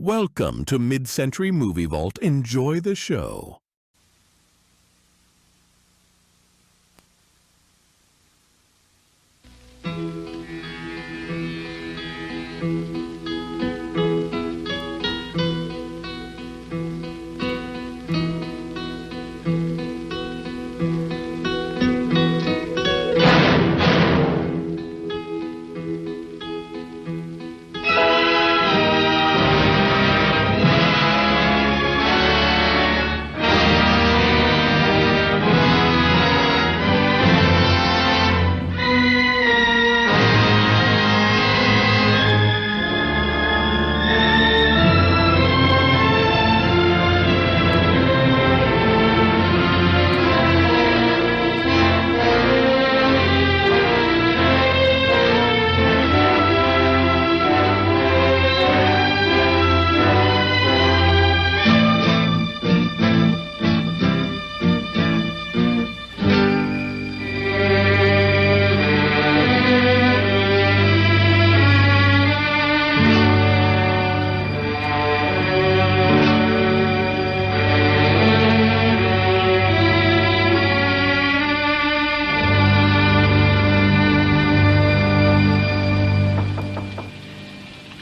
Welcome to Mid-Century Movie Vault. Enjoy the show.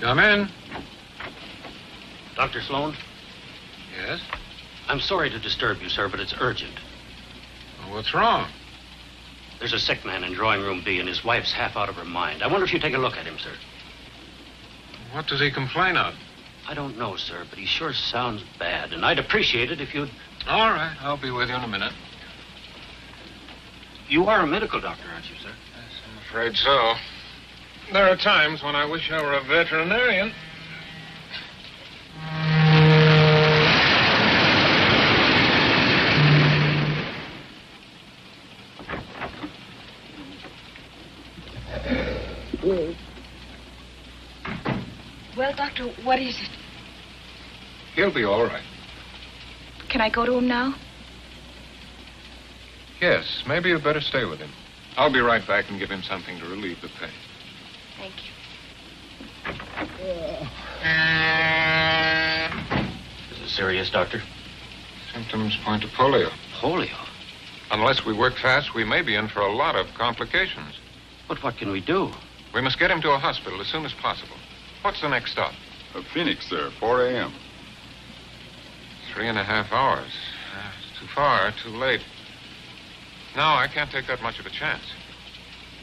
Come in. Dr. Sloan? Yes? I'm sorry to disturb you, sir, but it's urgent. Well, what's wrong? There's a sick man in drawing room B, and his wife's half out of her mind. I wonder if you'd take a look at him, sir. What does he complain of? I don't know, sir, but he sure sounds bad, and I'd appreciate it if you'd... All right, I'll be with you in a minute. You are a medical doctor, aren't you, sir? Yes, I'm afraid so. There are times when I wish I were a veterinarian. Well, Doctor, what is it? He'll be all right. Can I go to him now? Yes, maybe you'd better stay with him. I'll be right back and give him something to relieve the pain. Thank you. Is it serious, Doctor? Symptoms point to polio. Polio? Unless we work fast, we may be in for a lot of complications. But what can we do? We must get him to a hospital as soon as possible. What's the next stop? Phoenix, sir, 4 a.m. 3.5 hours. It's too far, too late. No, I can't take that much of a chance.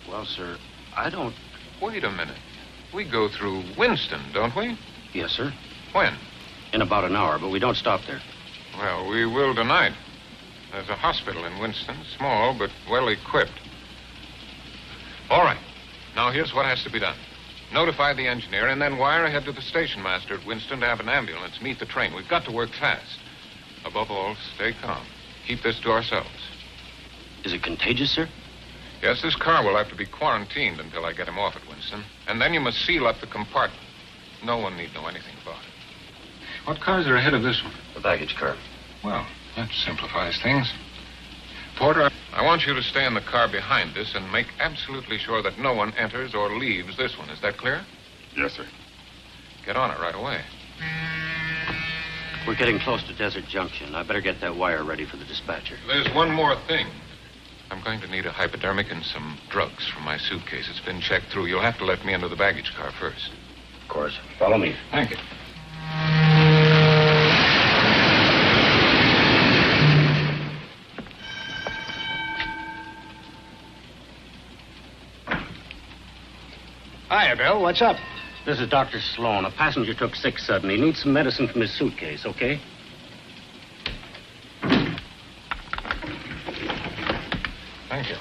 Well, sir, I don't... Wait a minute. We go through Winston, don't we? Yes, sir. When? In about an hour, but we don't stop there. Well, we will tonight. There's a hospital in Winston, small but well equipped. All right. Now, here's what has to be done. Notify the engineer and then wire ahead to the station master at Winston to have an ambulance meet the train. We've got to work fast. Above all, stay calm. Keep this to ourselves. Is it contagious, sir? Yes, this car will have to be quarantined until I get him off at Winston. And then you must seal up the compartment. No one need know anything about it. What cars are ahead of this one? The baggage car. Well, that simplifies things. Porter, I want you to stay in the car behind this and make absolutely sure that no one enters or leaves this one. Is that clear? Yes, sir. Get on it right away. We're getting close to Desert Junction. I better get that wire ready for the dispatcher. There's one more thing. I'm going to need a hypodermic and some drugs from my suitcase. It's been checked through. You'll have to let me into the baggage car first. Of course. Follow me. Thank you. Hiya, Bill. What's up? This is Dr. Sloan. A passenger took sick suddenly. He needs some medicine from his suitcase, okay? Thank you.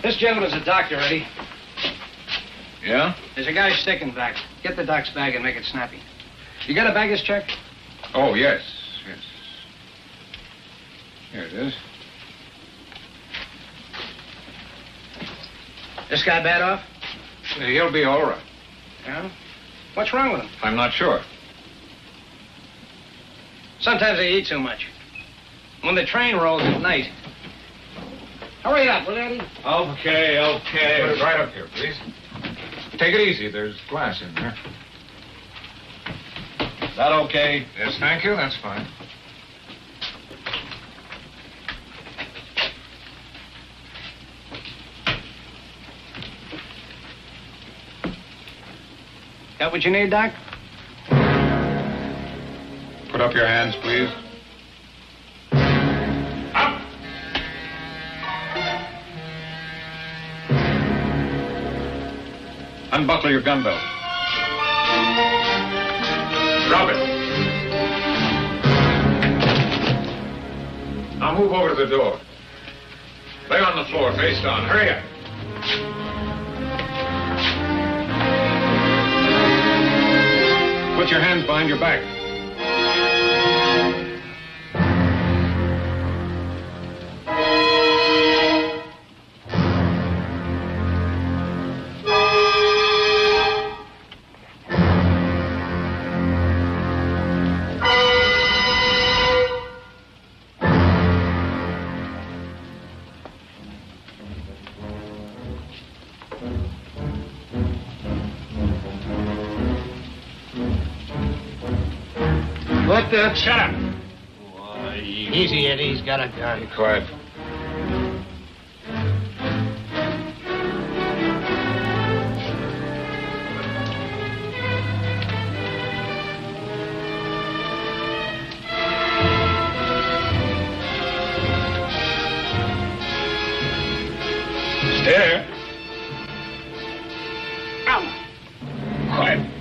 This gentleman's a doctor, Eddie. Yeah? There's a guy sick in back. Get the doc's bag and make it snappy. You got a baggage check? Oh, yes. Yes. Here it is. This guy bad off? He'll be all right. Yeah? What's wrong with him? I'm not sure. Sometimes they eat too much. When the train rolls at night, Hurry up, will you, Eddie? Okay. Put it right up here, please. Take it easy. There's glass in there. Is that okay? Yes, thank you. That's fine. Got what you need, Doc? Put up your hands, please. Up! Unbuckle your gun belt. Drop it. Now move over to the door. Lay on the floor, face down. Hurry up. Put your hands behind your back. What the? Shut up. Why, easy, Eddie. He's got a gun. Be quiet. Stare. Ow. Quiet.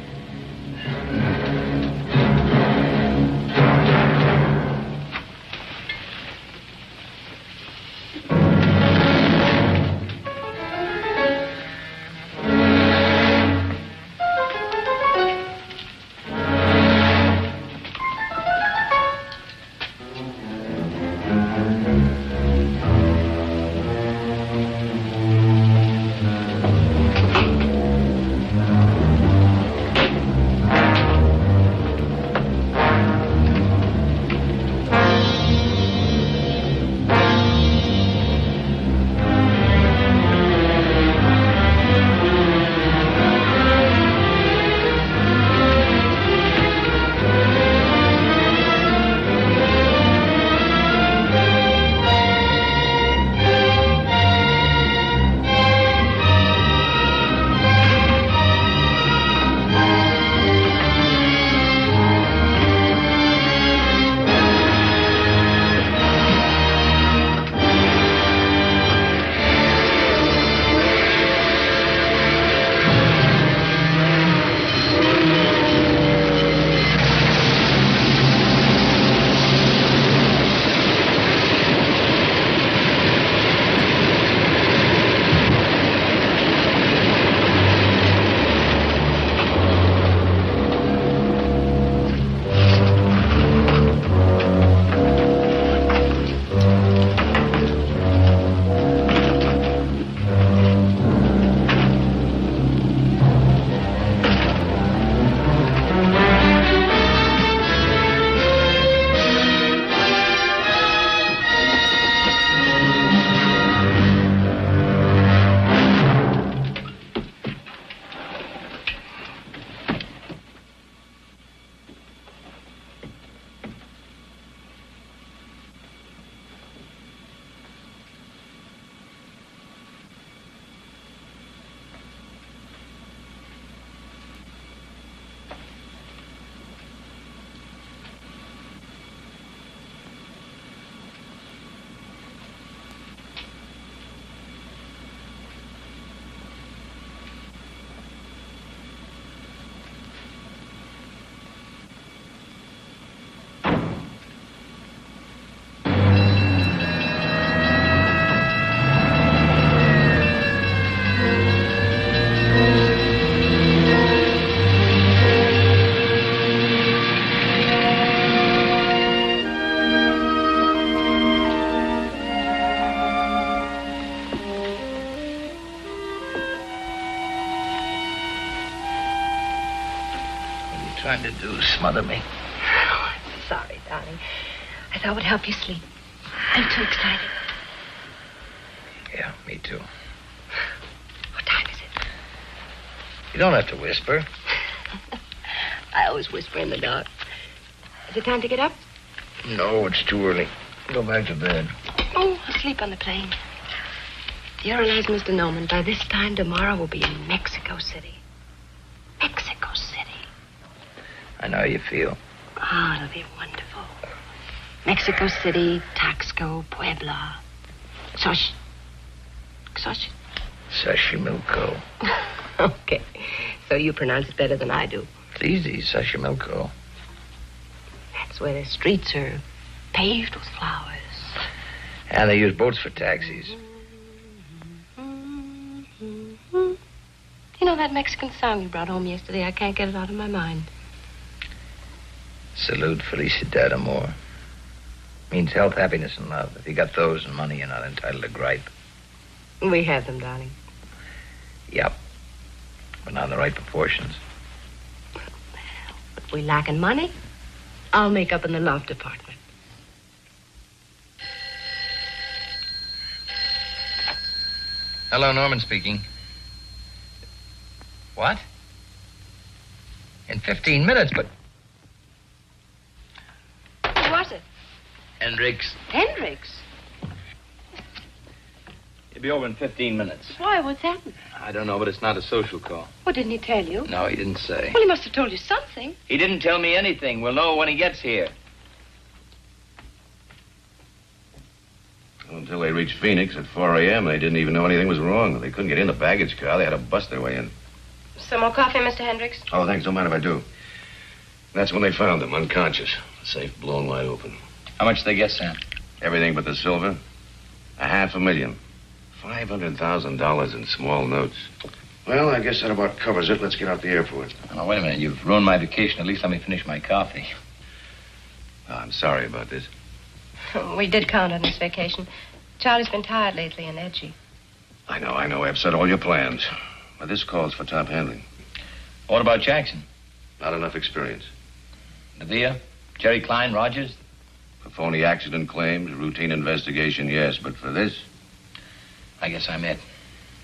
Trying to do smother me. Oh, I'm sorry, darling. I thought it would help you sleep. I'm too excited. to. What time is it? You don't have to whisper. I always whisper in the dark. Is it time to get up? No, it's too early. Go back to bed. Oh, I'll sleep on the plane. Do you realize, Mr. Norman, by this time tomorrow we'll be in Mexico City. Mexico City. I know how you feel. Oh, it'll be wonderful. Mexico City, Taxco, Puebla. Xochimilco. Okay. So you pronounce it better than I do. It's easy, Xochimilco. That's where the streets are paved with flowers. And they use boats for taxis. You know that Mexican song you brought home yesterday? I can't get it out of my mind. Salute, Felicia, amor. Means health, happiness, and love. If you got those and money, you're not entitled to gripe. We have them, darling. Yep. But not in the right proportions. If we lack in money, I'll make up in the love department. Hello, Norman speaking. What? In 15 minutes, but... Who was it? Hendricks. Hendricks? He'll be over in 15 minutes. Why? What's happened? I don't know, but it's not a social call. Well, didn't he tell you? No, he didn't say. Well, he must have told you something. He didn't tell me anything. We'll know when he gets here. Until they reached Phoenix at 4 a.m., they didn't even know anything was wrong. They couldn't get in the baggage car. They had to bust their way in. Some more coffee, Mr. Hendricks? Oh, thanks. Don't mind if I do. That's when they found him, unconscious. The safe blown wide open. How much did they get, Sam? Everything but the silver. $500,000. $500,000 in small notes. Well, I guess that about covers it. Let's get out the airport. Oh, wait a minute. You've ruined my vacation. At least let me finish my coffee. Oh, I'm sorry about this. We did count on this vacation. Charlie's been tired lately and edgy. I know. I upset all your plans. But this calls for top handling. What about Jackson? Not enough experience. Nadia? Jerry Klein? Rogers? For phony accident claims, routine investigation, yes. But for this? I guess I'm it.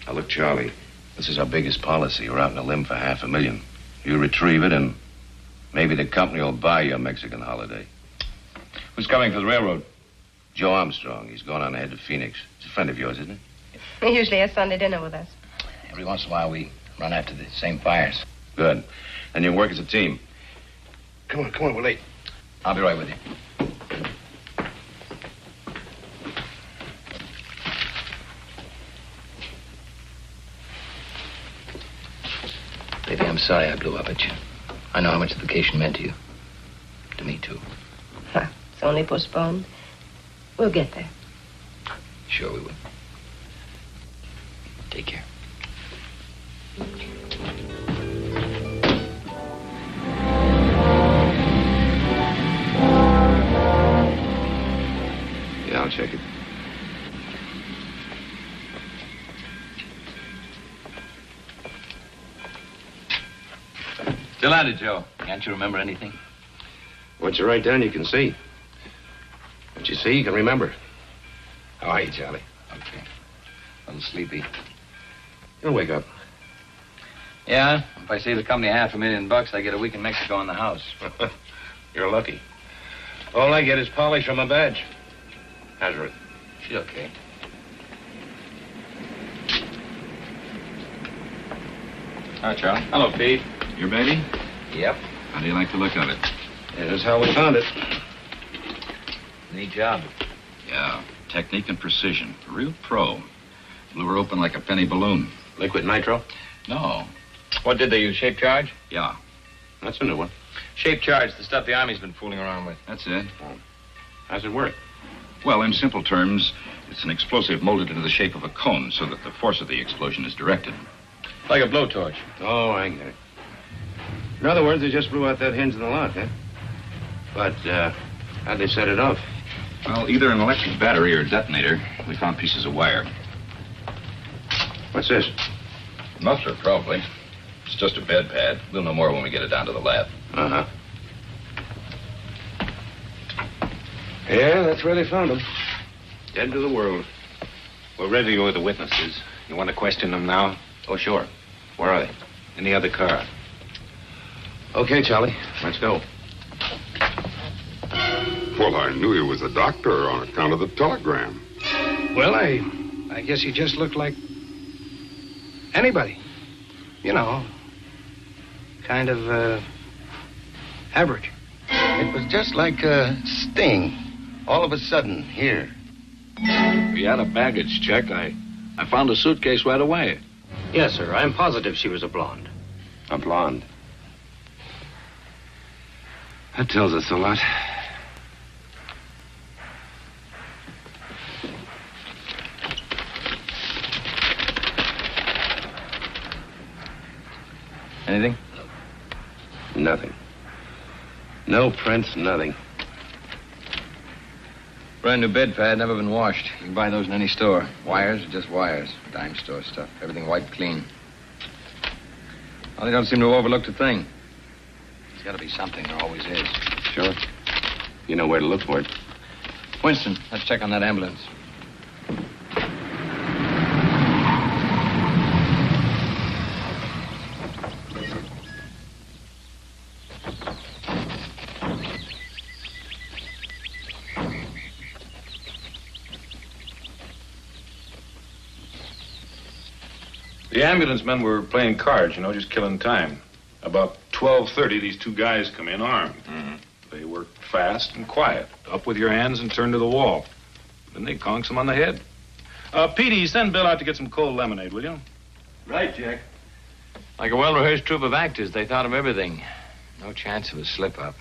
Now, look, Charlie. This is our biggest policy. We're out on a limb for $500,000. You retrieve it, and maybe the company will buy your Mexican holiday. Who's coming for the railroad? Joe Armstrong. He's gone on ahead to Phoenix. He's a friend of yours, isn't he? He usually has Sunday dinner with us. Every once in a while, we run after the same fires. Good. And you work as a team. Come on, we're late. I'll be right with you. Baby, I'm sorry I blew up at you. I know how much the vacation meant to you. To me, too. It's only postponed. We'll get there. Sure we will. Take care. Yeah, I'll check it. Still at it, Joe. Can't you remember anything? What you write down, you can see. What you see, you can remember. How are you, Charlie? Okay. A little sleepy. You'll wake up. Yeah, if I save the company $500,000, I get a week in Mexico in the house. You're lucky. All I get is polish on my badge. How's Ruth? She's okay. Hi, Charlie. Hello, Pete. Your baby? Yep. How do you like the look of it? Yeah, that's how we found it. Neat job. Yeah. Technique and precision. A real pro. Blew her open like a penny balloon. Liquid nitro? No. What did they use, shape charge? Yeah. That's a new one. Shape charge, the stuff the Army's been fooling around with. That's it. How's it work? Well, in simple terms, it's an explosive molded into the shape of a cone so that the force of the explosion is directed. Like a blowtorch. Oh, I get it. In other words, they just blew out that hinge in the lock, huh? But, how'd they set it off? Well, either an electric battery or a detonator. We found pieces of wire. What's this? Muffler, probably. It's just a bed pad. We'll know more when we get it down to the lab. Uh-huh. Yeah, that's where they found him. Dead to the world. We're ready with the witnesses. You want to question them now? Oh, sure. Where are they? In the other car. Okay, Charlie. Let's go. Well, I knew he was a doctor on account of the telegram. Well, I guess he just looked like anybody. You know, kind of, average. It was just like a sting. All of a sudden, here. We had a baggage check. I found a suitcase right away. Yes, sir. I'm positive she was a blonde. A blonde. That tells us a lot. Anything? Nothing. No prints, nothing. Brand new bed pad, never been washed. You can buy those in any store. Wires, just wires. Dime store stuff. Everything wiped clean. Well, they don't seem to have overlooked a thing. There's got to be something. There always is. Sure. You know where to look for it. Winston, let's check on that ambulance. The ambulance men were playing cards, just killing time. About 12:30, these two guys come in armed. Mm-hmm. They worked fast and quiet. Up with your hands and turn to the wall. Then they conks them on the head. Petey, send Bill out to get some cold lemonade, will you? Right, Jack. Like a well-rehearsed troupe of actors, they thought of everything. No chance of a slip-up.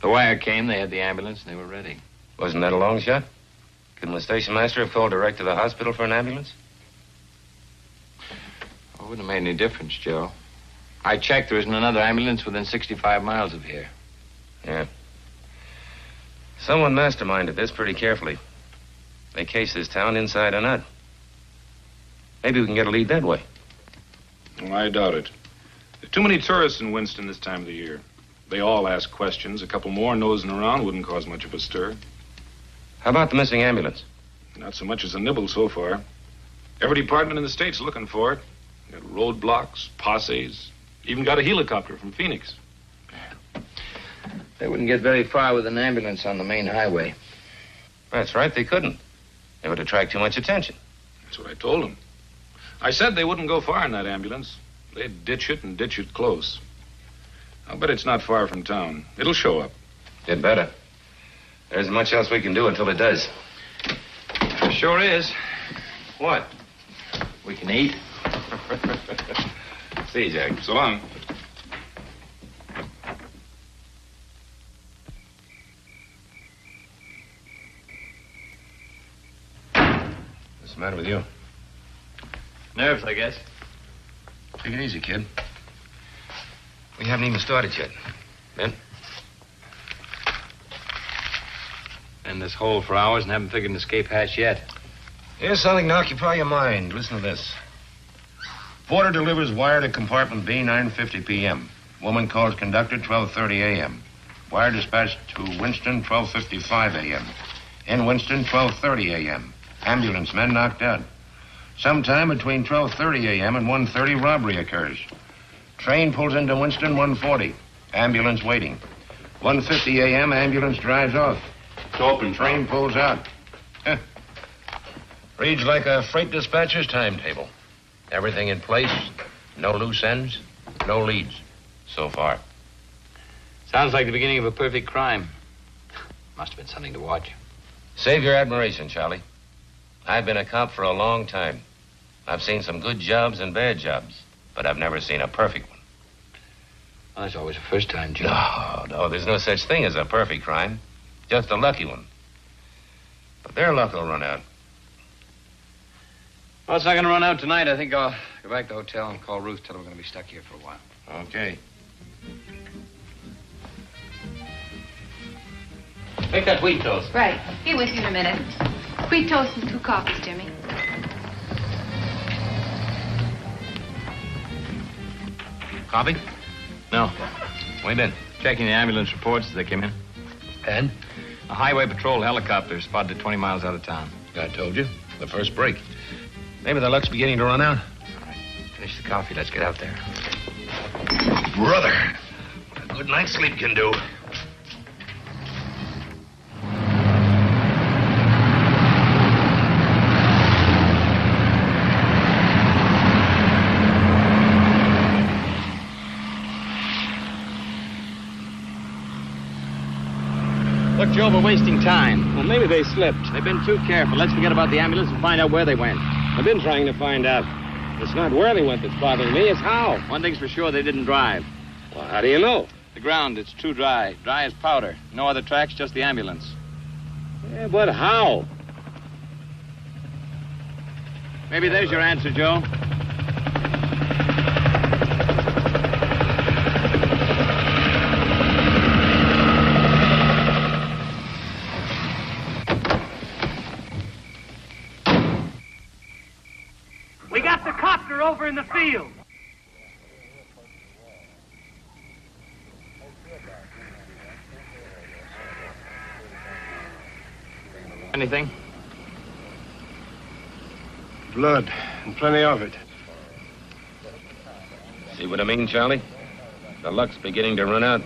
The wire came, they had the ambulance, and they were ready. Wasn't that a long shot? Couldn't the station master have called direct to the hospital for an ambulance? It wouldn't have made any difference, Joe. I checked. There isn't another ambulance within 65 miles of here. Yeah. Someone masterminded this pretty carefully. They case this town inside and out. Maybe we can get a lead that way. Well, I doubt it. There are too many tourists in Winston this time of the year. They all ask questions. A couple more nosing around wouldn't cause much of a stir. How about the missing ambulance? Not so much as a nibble so far. Every department in the state's looking for it. Got roadblocks, posses, even got a helicopter from Phoenix. They wouldn't get very far with an ambulance on the main highway. That's right, they couldn't. It would attract too much attention. That's what I told them. I said they wouldn't go far in that ambulance. They'd ditch it and ditch it close. I'll bet it's not far from town. It'll show up. It better. There isn't much else we can do until it does. Sure is. What? We can eat. See you, Jack. So long. What's the matter with you? Nerves, I guess. Take it easy, kid. We haven't even started yet. Ben? In this hole for hours and haven't figured an escape hatch yet. Here's something to occupy your mind. Listen to this. Porter delivers wire to compartment B, 9:50 p.m. Woman calls conductor, 12:30 a.m. Wire dispatched to Winston, 12:55 a.m. In Winston, 12:30 a.m. Ambulance men knocked out. Sometime between 12:30 a.m. and 1:30, robbery occurs. Train pulls into Winston, 1:40. Ambulance waiting. 1:50 a.m., ambulance drives off. It's open. Train pulls out. Reads like a freight dispatcher's timetable. Everything in place, no loose ends, no leads. So far. Sounds like the beginning of a perfect crime. Must have been something to watch. Save your admiration, Charlie. I've been a cop for a long time. I've seen some good jobs and bad jobs, but I've never seen a perfect one. Well, that's always a first time, Joe. No, there's no such thing as a perfect crime. Just a lucky one. But their luck will run out. Well, it's not going to run out tonight. I think I'll go back to the hotel and call Ruth, tell her we're going to be stuck here for a while. Okay. Make that wheat toast. Right. Be with you in a minute. Wheat toast and 2 coffees, Jimmy. Coffee? No. Where been? Checking the ambulance reports as they came in. And? A highway patrol helicopter spotted 20 miles out of town. I told you. The first break. Maybe the luck's beginning to run out. All right. Finish the coffee. Let's get out there. Brother, what a good night's sleep can do. Look, Joe, we're wasting time. Well, maybe they slipped. They've been too careful. Let's forget about the ambulance and find out where they went. I've been trying to find out. It's not where they went that's bothering me, it's how. One thing's for sure, they didn't drive. Well, how do you know? The ground, it's too dry. Dry as powder. No other tracks, just the ambulance. Yeah, but how? Maybe there's your answer, Joe. We got the copter over in the field. Anything? Blood, and plenty of it. See what I mean, Charlie? The luck's beginning to run out.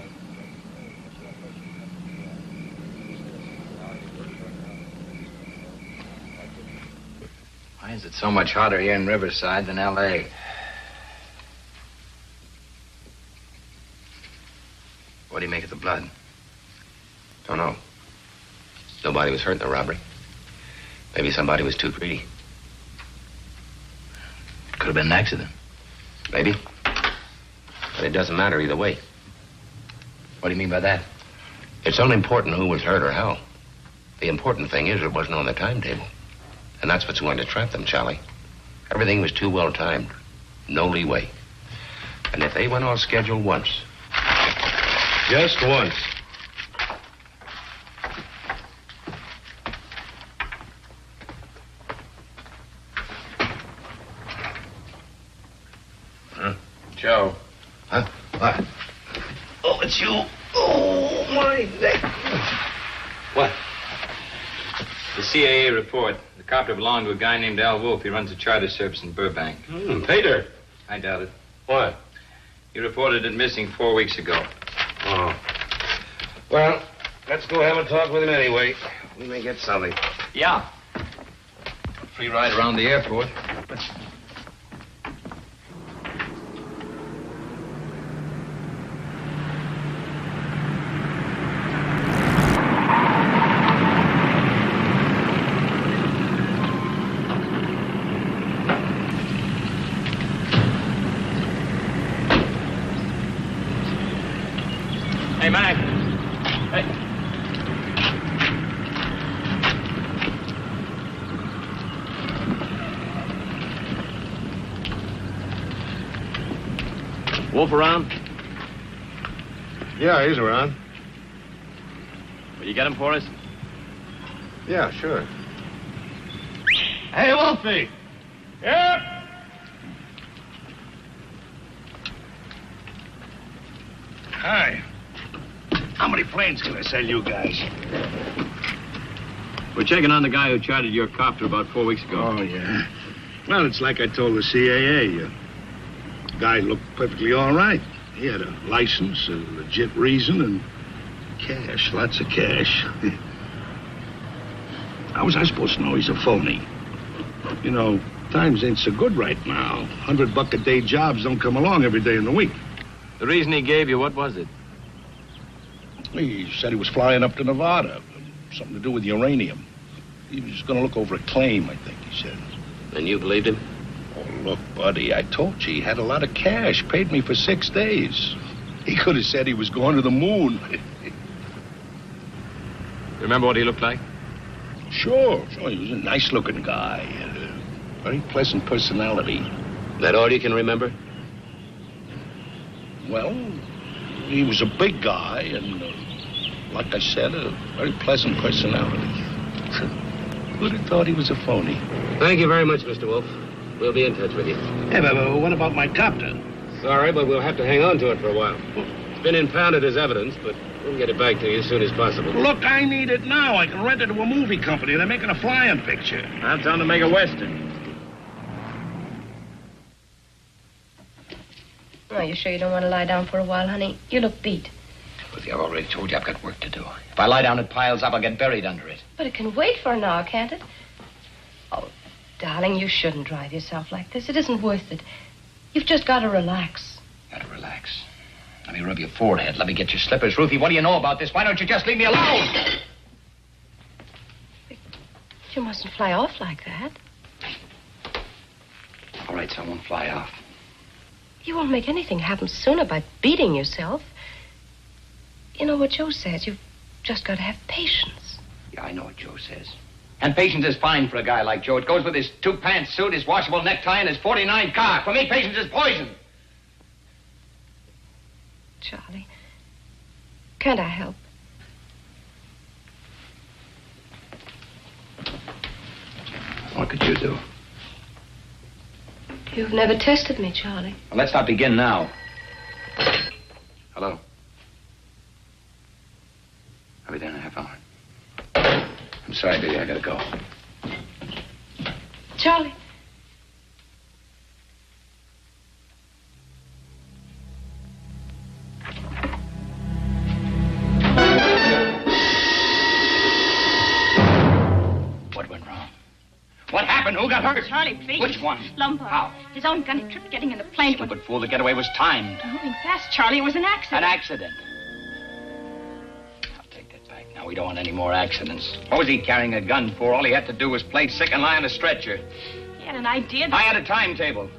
Why is it so much hotter here in Riverside than L.A.? What do you make of the blood? Don't know. Nobody was hurt in the robbery. Maybe somebody was too greedy. It could have been an accident. Maybe. But it doesn't matter either way. What do you mean by that? It's unimportant who was hurt or how. The important thing is it wasn't on the timetable. And that's what's going to trap them, Charlie. Everything was too well timed. No leeway. And if they went off schedule once... Just once. Joe. Huh? What? Oh, it's you. Oh, my neck. What? The CAA report. The copter belonged to a guy named Al Wolfe. He runs a charter service in Burbank. Peter. I doubt it. What? He reported it missing 4 weeks ago. Oh. Well, let's go have a talk with him anyway. We may get something. Yeah. Free ride around the airport. Hey, Mac. Hey. Wolfe around? Yeah, he's around. Will you get him for us? Yeah, sure. Hey, Wolfie. Yep. Hi. How many planes can I sell you guys? We're checking on the guy who chartered your copter about 4 weeks ago. Oh, yeah. Well, it's like I told the CAA. The guy looked perfectly all right. He had a license, a legit reason, and cash, lots of cash. How was I supposed to know he's a phony? You know, times ain't so good right now. $100-a-day jobs don't come along every day in the week. The reason he gave you, what was it? He said he was flying up to Nevada. Something to do with uranium. He was going to look over a claim, I think he said. And you believed him? Oh, look, buddy, I told you he had a lot of cash. Paid me for 6 days. He could have said he was going to the moon. You remember what he looked like? Sure. He was a nice-looking guy. Had a very pleasant personality. That all you can remember? Well, he was a big guy and, like I said, a very pleasant personality. Who'd have thought he was a phony? Thank you very much, Mr. Wolfe. We'll be in touch with you. Hey, but what about my copter? Sorry, but we'll have to hang on to it for a while. It's been impounded as evidence, but We'll get it back to you as soon as possible. Look, I need it now. I can rent it to a movie company. They're making a flying picture. I'll tell them to make a Western. Oh, you sure you don't want to lie down for a while, honey? You look beat. Ruthie, I've already told you I've got work to do. If I lie down, it piles up. I'll get buried under it. But it can wait for an hour, can't it? Oh, darling, you shouldn't drive yourself like this. It isn't worth it. You've just got to relax. Got to relax. Let me rub your forehead. Let me get your slippers. Ruthie, what do you know about this? Why don't you just leave me alone? You mustn't fly off like that. All right, so I won't fly off. You won't make anything happen sooner by beating yourself. You know what Joe says. You've just got to have patience. Yeah, I know what Joe says. And patience is fine for a guy like Joe. It goes with his 2-pants suit, his washable necktie, and his 49 car. For me, patience is poison. Charlie, can't I help? What could you do? You've never tested me, Charlie. Well, let's not begin now. Hello? I'll be there in a half hour. I'm sorry, baby. I gotta go. Charlie. What went wrong? What happened? Who got hurt? Charlie, please. Which one? Lombard. How? His own gun tripped getting in the plane. Stupid fool. The getaway was timed. Moving fast, Charlie. It was an accident. An accident. I'll take that back. Now, we don't want any more accidents. What was he carrying a gun for? All he had to do was play sick and lie on a stretcher. He had an idea that... I had a timetable.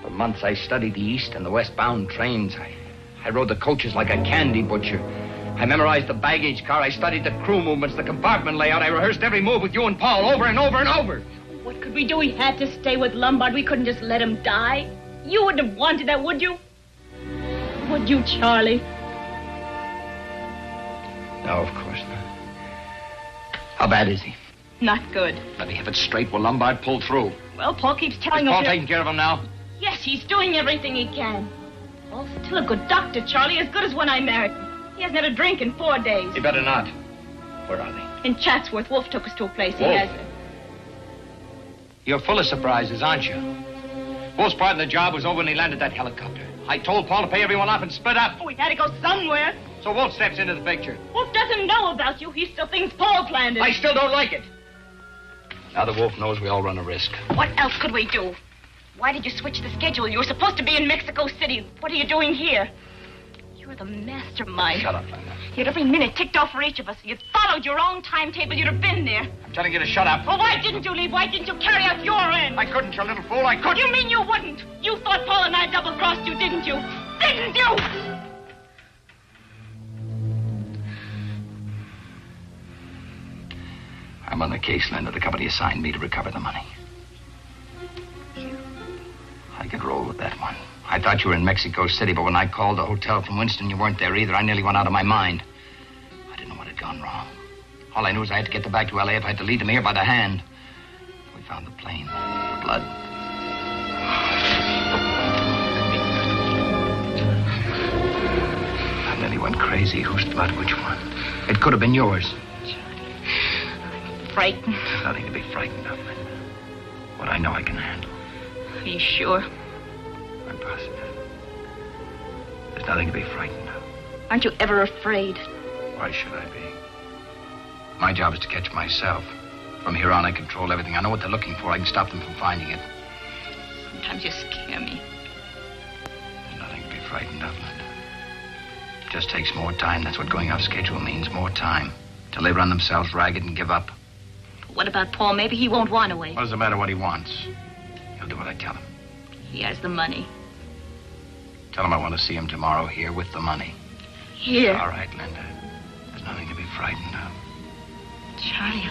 For months, I studied the east and the westbound trains. I rode the coaches like a candy butcher. I memorized the baggage car. I studied the crew movements, the compartment layout. I rehearsed every move with you and Paul over and over and over. What could we do? We had to stay with Lombard. We couldn't just let him die. You wouldn't have wanted that, would you? Would you, Charlie? No, of course not. How bad is he? Not good. Let me have it straight. Will Lombard pull through? Well, Paul keeps telling Is us... Paul taking care of him now? Yes, he's doing everything he can. Paul's still a good doctor, Charlie, as good as when I married him. He hasn't had a drink in 4 days. He better not. Where are they? In Chatsworth. Wolfe took us to a place he Wolfe? has. You're full of surprises, aren't you? Wolf's part of the job was over when he landed that helicopter. I told Paul to pay everyone off and split up. Oh, we had to go somewhere. So Wolf steps into the picture. Wolfe doesn't know about you. He still thinks Paul planned it. I still don't like it. Now that Wolf knows, we all run a risk. What else could we do? Why did you switch the schedule? You were supposed to be in Mexico City. What are you doing here? You're the mastermind. Shut up, Linda. Yet every minute ticked off for each of us. You'd followed your own timetable. You'd have been there. I'm telling you to shut up. Well, why didn't you leave? Why didn't you carry out your end? I couldn't, you little fool. I couldn't. You mean you wouldn't? You thought Paul and I double-crossed you, didn't you? Didn't you? I'm on the case, Linda. The company assigned me to recover the money. I could roll with that one. I thought you were in Mexico City, but when I called the hotel from Winston, you weren't there either. I nearly went out of my mind. I didn't know what had gone wrong. All I knew is I had to get them back to L.A. if I had to lead them here by the hand. We found the plane. The blood. I nearly went crazy. Whose blood? Which one? It could have been yours. Frightened. There's nothing to be frightened of, Linda. What I know I can handle. Are you sure? I'm positive. There's nothing to be frightened of. Aren't you ever afraid? Why should I be? My job is to catch myself. From here on, I control everything. I know what they're looking for. I can stop them from finding it. Sometimes you scare me. There's nothing to be frightened of, Linda. It just takes more time. That's what going off schedule means. More time. Till they run themselves ragged and give up. What about Paul? Maybe he won't want to wait. What does it matter what he wants? He'll do what I tell him. He has the money. Tell him I want to see him tomorrow here with the money. Here? All right, Linda. There's nothing to be frightened of. Charlie.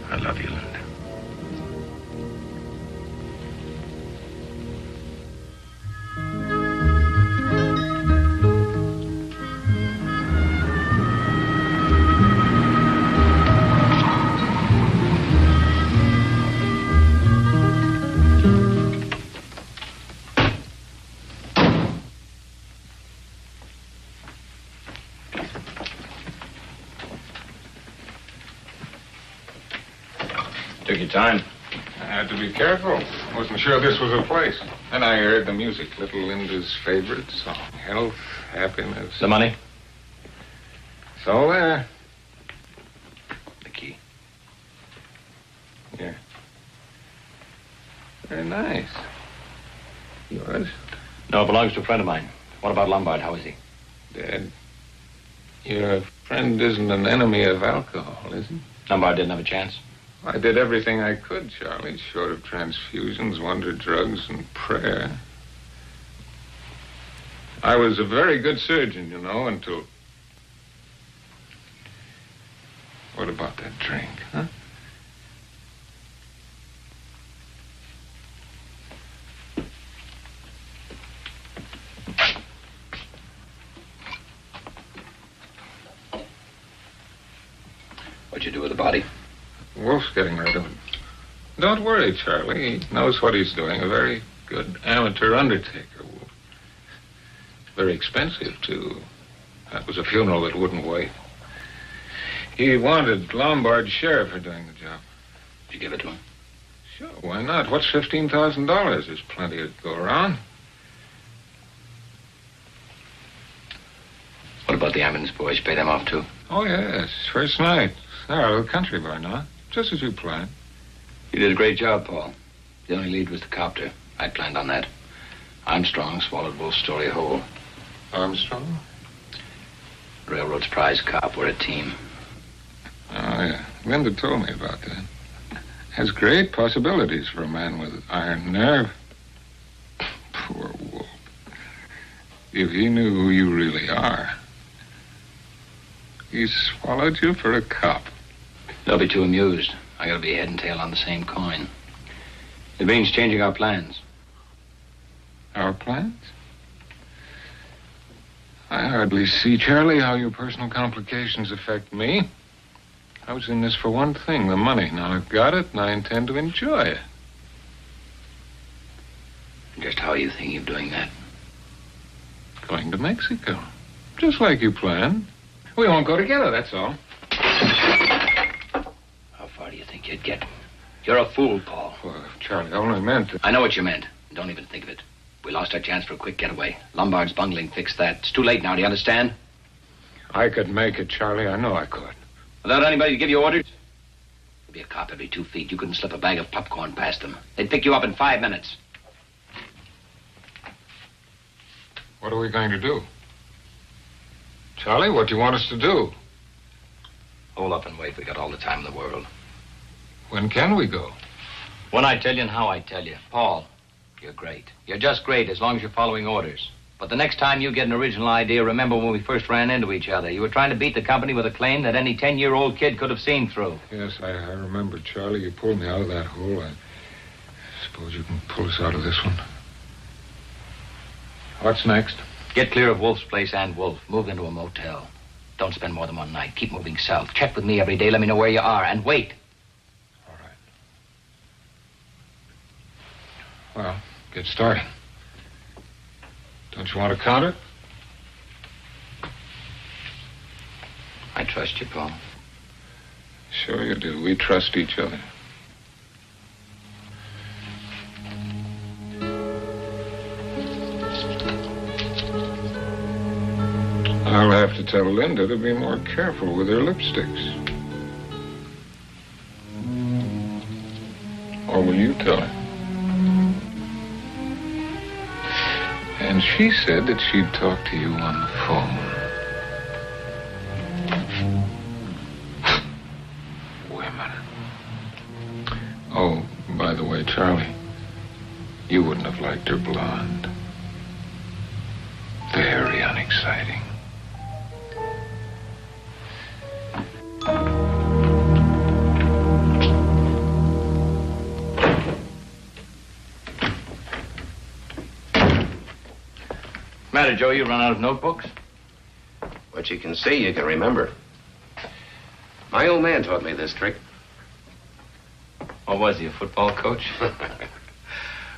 I love you, Linda. Took your time. I had to be careful. Wasn't sure this was a place. Then I heard the music, little Linda's favorite song. Health, happiness. The money? It's all there. The key. Yeah. Very nice. Yours? No, it belongs to a friend of mine. What about Lombard? How is he? Dead. Your friend isn't an enemy of alcohol, is he? Lombard didn't have a chance. I did everything I could, Charlie, short of transfusions, wonder drugs, and prayer. I was a very good surgeon, you know, until... What about that drink, huh? What'd you do with the body? Wolfe's getting rid of it. Don't worry, Charlie. He knows what he's doing. A very good amateur undertaker, Wolfe. Very expensive, too. That was a funeral that wouldn't wait. He wanted Lombard's share for doing the job. Did you give it to him? Sure, why not? What's $15,000? There's plenty to go around. What about the ambulance boys? You pay them off, too? Oh, yes. First night. They're out of the country by now. Just as you planned. You did a great job, Paul. The only lead was the copter. I planned on that. Armstrong swallowed Wolfe's story whole. Armstrong? Railroad's prize cop. We're a team. Oh, yeah. Linda told me about that. Has great possibilities for a man with iron nerve. Poor Wolfe. If he knew who you really are. He swallowed you for a cop. They'll be too amused. I gotta be head and tail on the same coin. It means changing our plans. Our plans? I hardly see, Charlie, how your personal complications affect me. I was in this for one thing, the money. Now I've got it, and I intend to enjoy it. Just how are you thinking of doing that? Going to Mexico. Just like you planned. We won't go together, that's all. How far do you think you'd get? You're a fool, Paul. Well, Charlie, I only meant to... I know what you meant. Don't even think of it. We lost our chance for a quick getaway. Lombard's bungling fixed that. It's too late now, do you understand? I could make it, Charlie. I know I could. Without anybody to give you orders? There'd be a cop every 2 feet. You couldn't slip a bag of popcorn past them. They'd pick you up in 5 minutes. What are we going to do? Charlie, what do you want us to do? Hold up and wait. We got all the time in the world. When can we go? When I tell you and how I tell you. Paul, you're great. You're just great as long as you're following orders. But the next time you get an original idea, remember when we first ran into each other. You were trying to beat the company with a claim that any 10-year-old kid could have seen through. Yes, I remember, Charlie. You pulled me out of that hole. I suppose you can pull us out of this one. What's next? Get clear of Wolfe's place and Wolfe. Move into a motel. Don't spend more than one night. Keep moving south. Check with me every day. Let me know where you are. And wait. All right. Well, get started. Don't you want to count it? I trust you, Paul. Sure you do. We trust each other. I'll have to tell Linda to be more careful with her lipsticks. Or will you tell her? And she said that she'd talk to you on the phone. Women. Oh, by the way, Charlie, you wouldn't have liked her blonde. Very unexciting. Matter, Joe, you run out of notebooks? What you can see, you can remember. My old man taught me this trick. What was he, a football coach?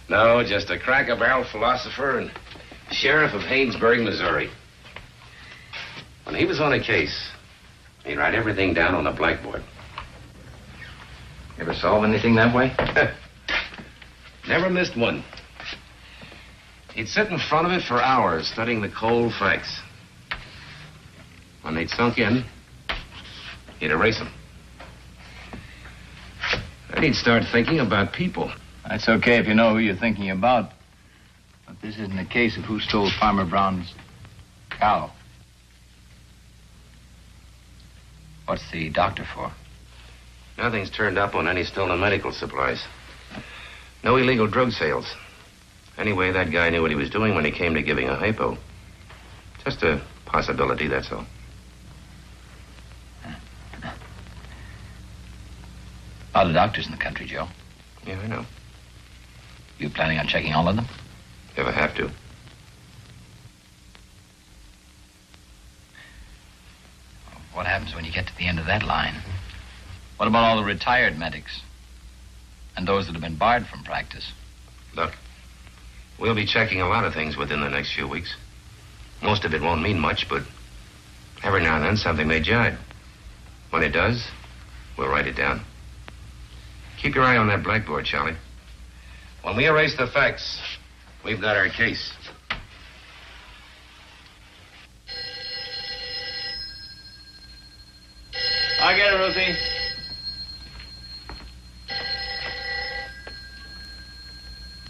No, just a crack-a-barrel philosopher and sheriff of Haynesburg, Missouri. When he was on a case, he'd write everything down on a blackboard. Ever solve anything that way? Never missed one. He'd sit in front of it for hours, studying the cold facts. When they'd sunk in, he'd erase them. Then he'd start thinking about people. That's okay if you know who you're thinking about. But this isn't a case of who stole Farmer Brown's cow. What's the doctor for? Nothing's turned up on any stolen medical supplies. No illegal drug sales. Anyway, that guy knew what he was doing when he came to giving a hypo. Just a possibility, that's all. A lot of doctors in the country, Joe. Yeah, I know. You planning on checking all of them? If I have to. What happens when you get to the end of that line? What about all the retired medics? And those that have been barred from practice? Look, we'll be checking a lot of things within the next few weeks. Most of it won't mean much, but every now and then something may jibe. When it does, we'll write it down. Keep your eye on that blackboard, Charlie. When we erase the facts, we've got our case. I'll get it, Rosie.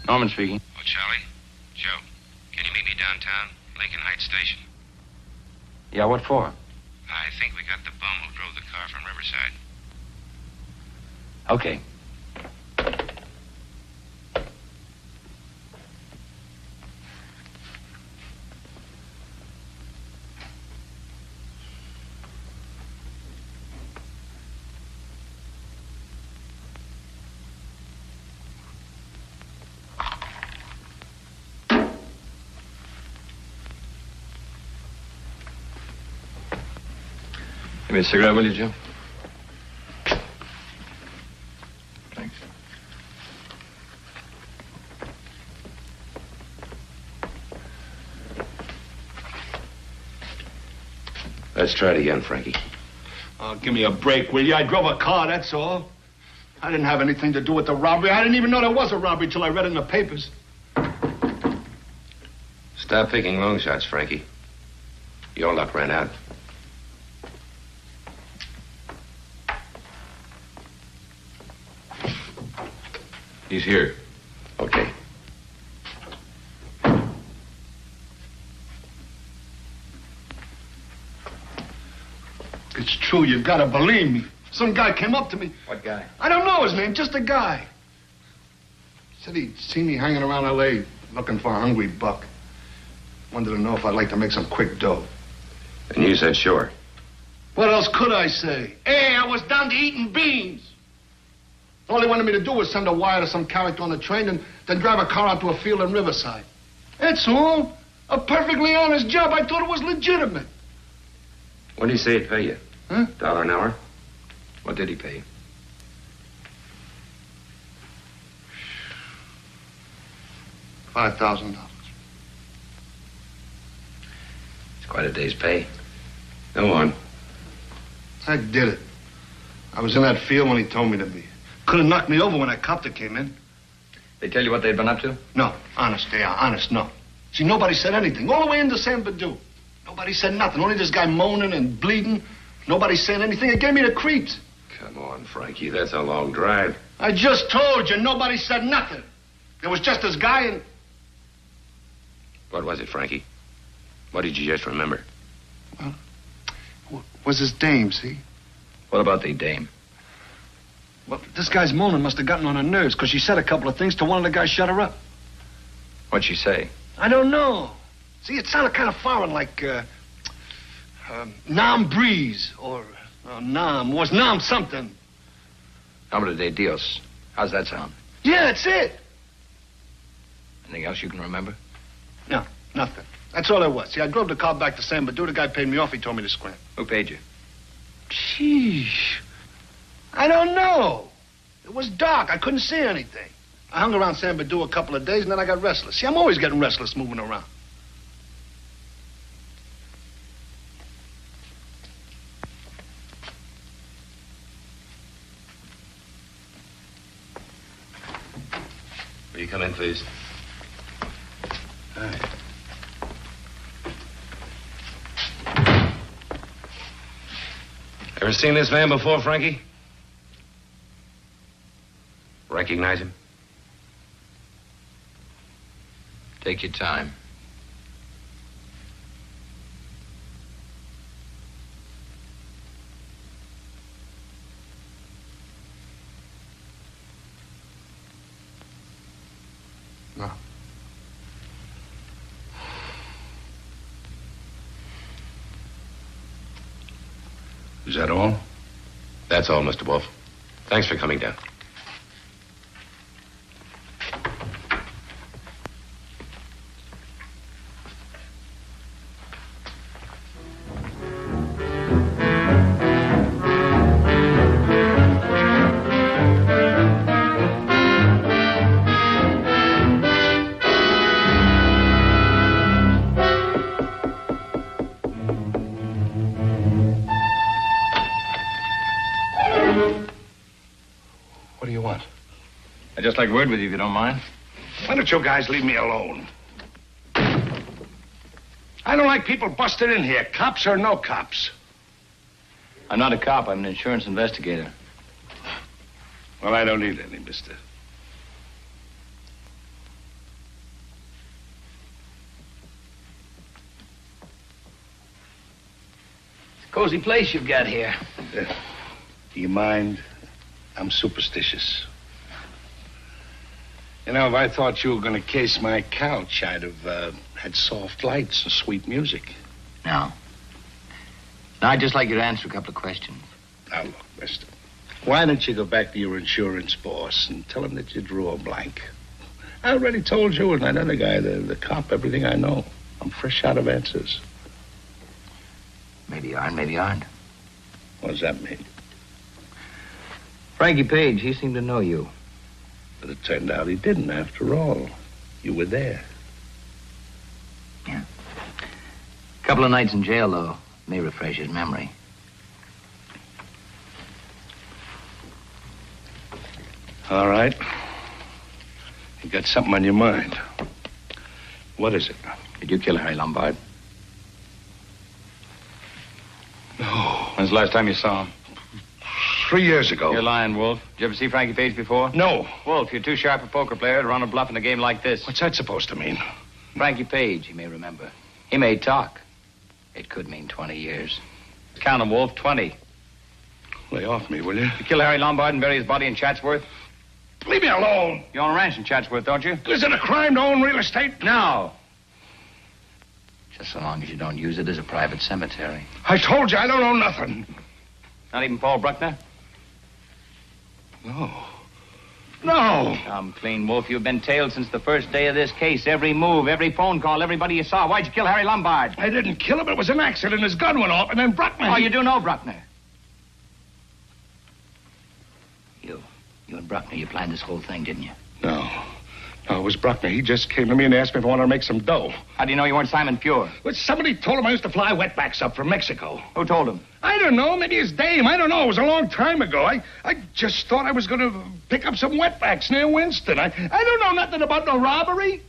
Norman speaking. Oh, Charlie? Joe, can you meet me downtown, Lincoln Heights Station? Yeah, what for? I think we got the bum who drove the car from Riverside. Okay. Give me a cigarette, will you, Joe? Thanks. Let's try it again, Frankie. Oh, give me a break, will you? I drove a car, that's all. I didn't have anything to do with the robbery. I didn't even know there was a robbery till I read it in the papers. Stop picking long shots, Frankie. Your luck ran out. He's here. Okay. It's true, you've got to believe me. Some guy came up to me. What guy? I don't know his name, just a guy. Said he'd seen me hanging around L.A. looking for a hungry buck. Wanted to know if I'd like to make some quick dough. And you said sure. What else could I say? Hey, I was down to eating beans. All he wanted me to do was send a wire to some character on the train and then drive a car out to a field in Riverside. That's all. A perfectly honest job. I thought it was legitimate. What did he say he'd pay you? Huh? $1 an hour? What did he pay you? $5,000. It's quite a day's pay. Go on. I did it. I was in that field when he told me to be. Could have knocked me over when that copter came in. They tell you what they'd been up to? No, honest, they are. Honest, no. See, nobody said anything. All the way into San Badu. Nobody said nothing. Only this guy moaning and bleeding. Nobody saying anything. It gave me the creeps. Come on, Frankie. That's a long drive. I just told you, nobody said nothing. There was just this guy and... What was it, Frankie? What did you just remember? Well, was his dame, see? What about the dame? Well, this guy's moaning must have gotten on her nerves because she said a couple of things to one of the guys shut her up. What'd she say? I don't know. See, it sounded kind of foreign, like, Nam Breeze, or Nam. Was Nam something? Nombre de Dios. How's that sound? Yeah, that's it. Anything else you can remember? No, nothing. That's all there was. See, I drove the car back to San Badu. The guy paid me off. He told me to scram. Who paid you? Sheesh. I don't know. It was dark. I couldn't see anything. I hung around San Badu a couple of days, and then I got restless. See, I'm always getting restless moving around. you come in, please? Hi. Ever seen this man before, Frankie? Recognize him? Take your time. No. Is that all? That's all, Mr. Wolfe. Thanks for coming down. What do you want? I'd just like word with you if you don't mind. Why don't you guys leave me alone? I don't like people busting in here, cops or no cops. I'm not a cop. I'm an insurance investigator. Well, I don't need any, mister. It's a cozy place you've got here. Do you mind? I'm superstitious. You know, if I thought you were going to case my couch, I'd have had soft lights and sweet music. No. No, I'd just like you to answer a couple of questions. Now, look, mister. Why don't you go back to your insurance boss and tell him that you drew a blank? I already told you and that other guy, the cop, everything I know. I'm fresh out of answers. Maybe you are and maybe you aren't. What does that mean? Frankie Page, he seemed to know you. But it turned out he didn't, after all. You were there. Yeah. A couple of nights in jail, though, may refresh his memory. All right. You got something on your mind. What is it? Did you kill Harry Lombard? No. When's the last time you saw him? 3 years ago. You're lying, Wolfe. Did you ever see Frankie Page before? No. Wolfe, you're too sharp a poker player to run a bluff in a game like this. What's that supposed to mean? Frankie Page, he may remember. He may talk. It could mean 20 years. Count them, Wolfe, 20. Lay off me, will you? You kill Harry Lombard and bury his body in Chatsworth? Leave me alone. You own a ranch in Chatsworth, don't you? Is it a crime to own real estate? No. Just so long as you don't use it as a private cemetery. I told you I don't own nothing. Not even Paul Bruckner? No. No. Come clean, Wolfe. You've been tailed since the first day of this case. Every move, every phone call, everybody you saw. Why'd you kill Harry Lombard? I didn't kill him. It was an accident. His gun went off, and then Bruckner... Oh, you do know Bruckner? You and Bruckner, you planned this whole thing, didn't you? No. No, it was Bruckner. He just came to me and asked me if I wanted to make some dough. How do you know you weren't Simon Pure? Well, somebody told him I used to fly wetbacks up from Mexico. Who told him? I don't know. Maybe his dame. I don't know. It was a long time ago. I just thought I was going to pick up some wetbacks near Winston. I don't know nothing about no robbery.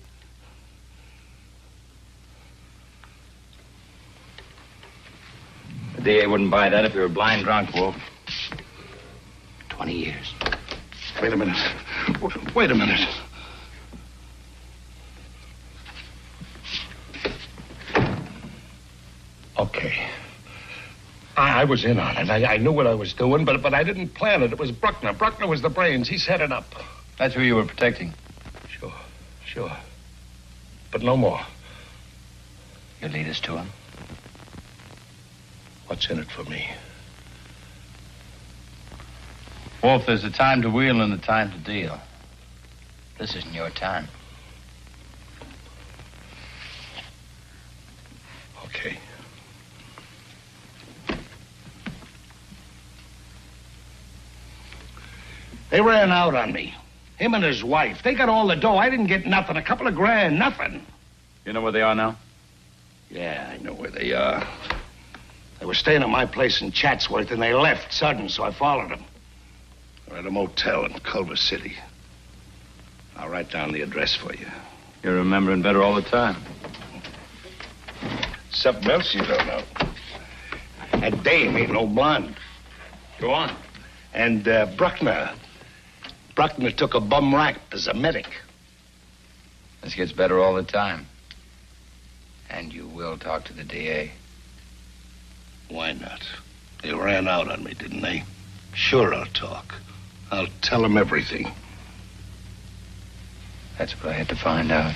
The DA wouldn't buy that if you were blind drunk, Wolfe. 20 years. Wait a minute. Wait a minute. Okay. I was in on it. I knew what I was doing, but I didn't plan it. It was Bruckner. Bruckner was the brains. He set it up. That's who you were protecting. Sure. But no more. You lead us to him? What's in it for me? Wolfe, there's a time to wheel and a time to deal. This isn't your time. Okay. They ran out on me. Him and his wife. They got all the dough. I didn't get nothing. A couple of grand, nothing. You know where they are now? Yeah, I know where they are. They were staying at my place in Chatsworth, and they left sudden, so I followed them. They're at a motel in Culver City. I'll write down the address for you. You're remembering better all the time. Something else you don't know. That dame ain't no blonde. Go on. And Bruckner. Bruckner took a bum rap as a medic. This gets better all the time. And you will talk to the DA. Why not? They ran out on me, didn't they? Sure, I'll talk. I'll tell them everything. That's what I had to find out.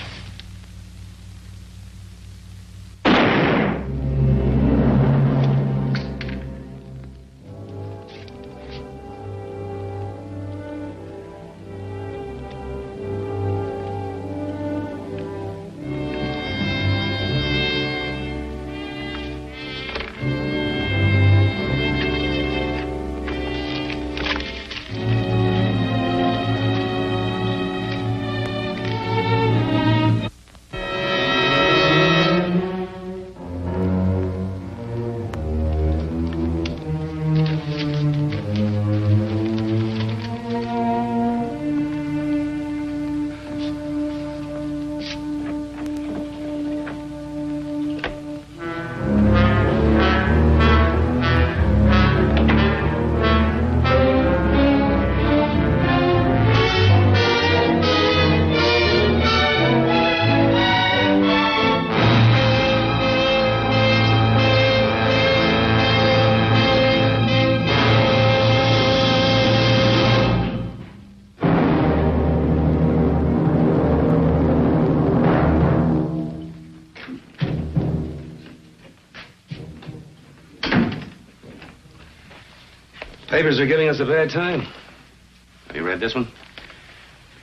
Papers are giving us a bad time. Have you read this one?